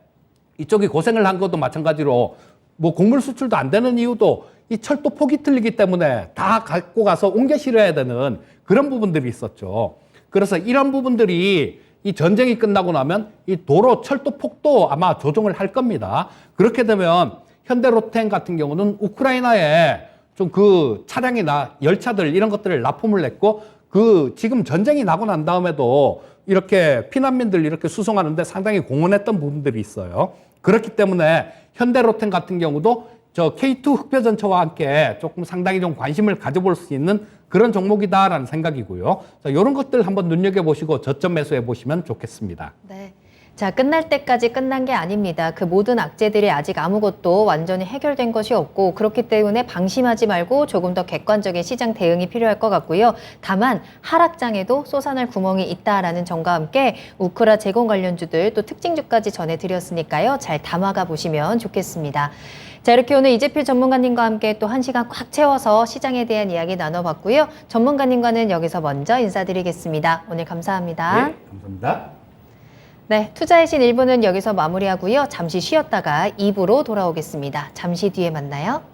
이쪽이 고생을 한 것도 마찬가지로 곡물 수출도 안 되는 이유도 이 철도 폭이 틀리기 때문에 다 갖고 가서 옮겨 실어야 되는 그런 부분들이 있었죠. 그래서 이런 부분들이 이 전쟁이 끝나고 나면 이 도로 철도 폭도 아마 조정을 할 겁니다. 그렇게 되면 현대로템 같은 경우는 우크라이나에 좀 그 차량이나 열차들 이런 것들을 납품을 했고 지금 전쟁이 나고 난 다음에도 이렇게 피난민들 이렇게 수송하는데 상당히 공헌했던 부분들이 있어요. 그렇기 때문에 현대로템 같은 경우도 K2 흑표전차와 함께 조금 상당히 좀 관심을 가져볼 수 있는 그런 종목이다라는 생각이고요. 자, 이런 것들 한번 눈여겨보시고 저점 매수해 보시면 좋겠습니다. 네. 자, 끝날 때까지 끝난 게 아닙니다. 그 모든 악재들이 아직 아무것도 완전히 해결된 것이 없고 그렇기 때문에 방심하지 말고 조금 더 객관적인 시장 대응이 필요할 것 같고요. 다만 하락장에도 솟아날 구멍이 있다라는 점과 함께 우크라 제공 관련주들 또 특징주까지 전해드렸으니까요. 잘 담아가 보시면 좋겠습니다. 자, 이렇게 오늘 이재필 전문가님과 함께 또 1시간 꽉 채워서 시장에 대한 이야기 나눠봤고요. 전문가님과는 여기서 먼저 인사드리겠습니다. 오늘 감사합니다. 네, 감사합니다. 네, 투자의 신 1부는 여기서 마무리하고요. 잠시 쉬었다가 2부로 돌아오겠습니다. 잠시 뒤에 만나요.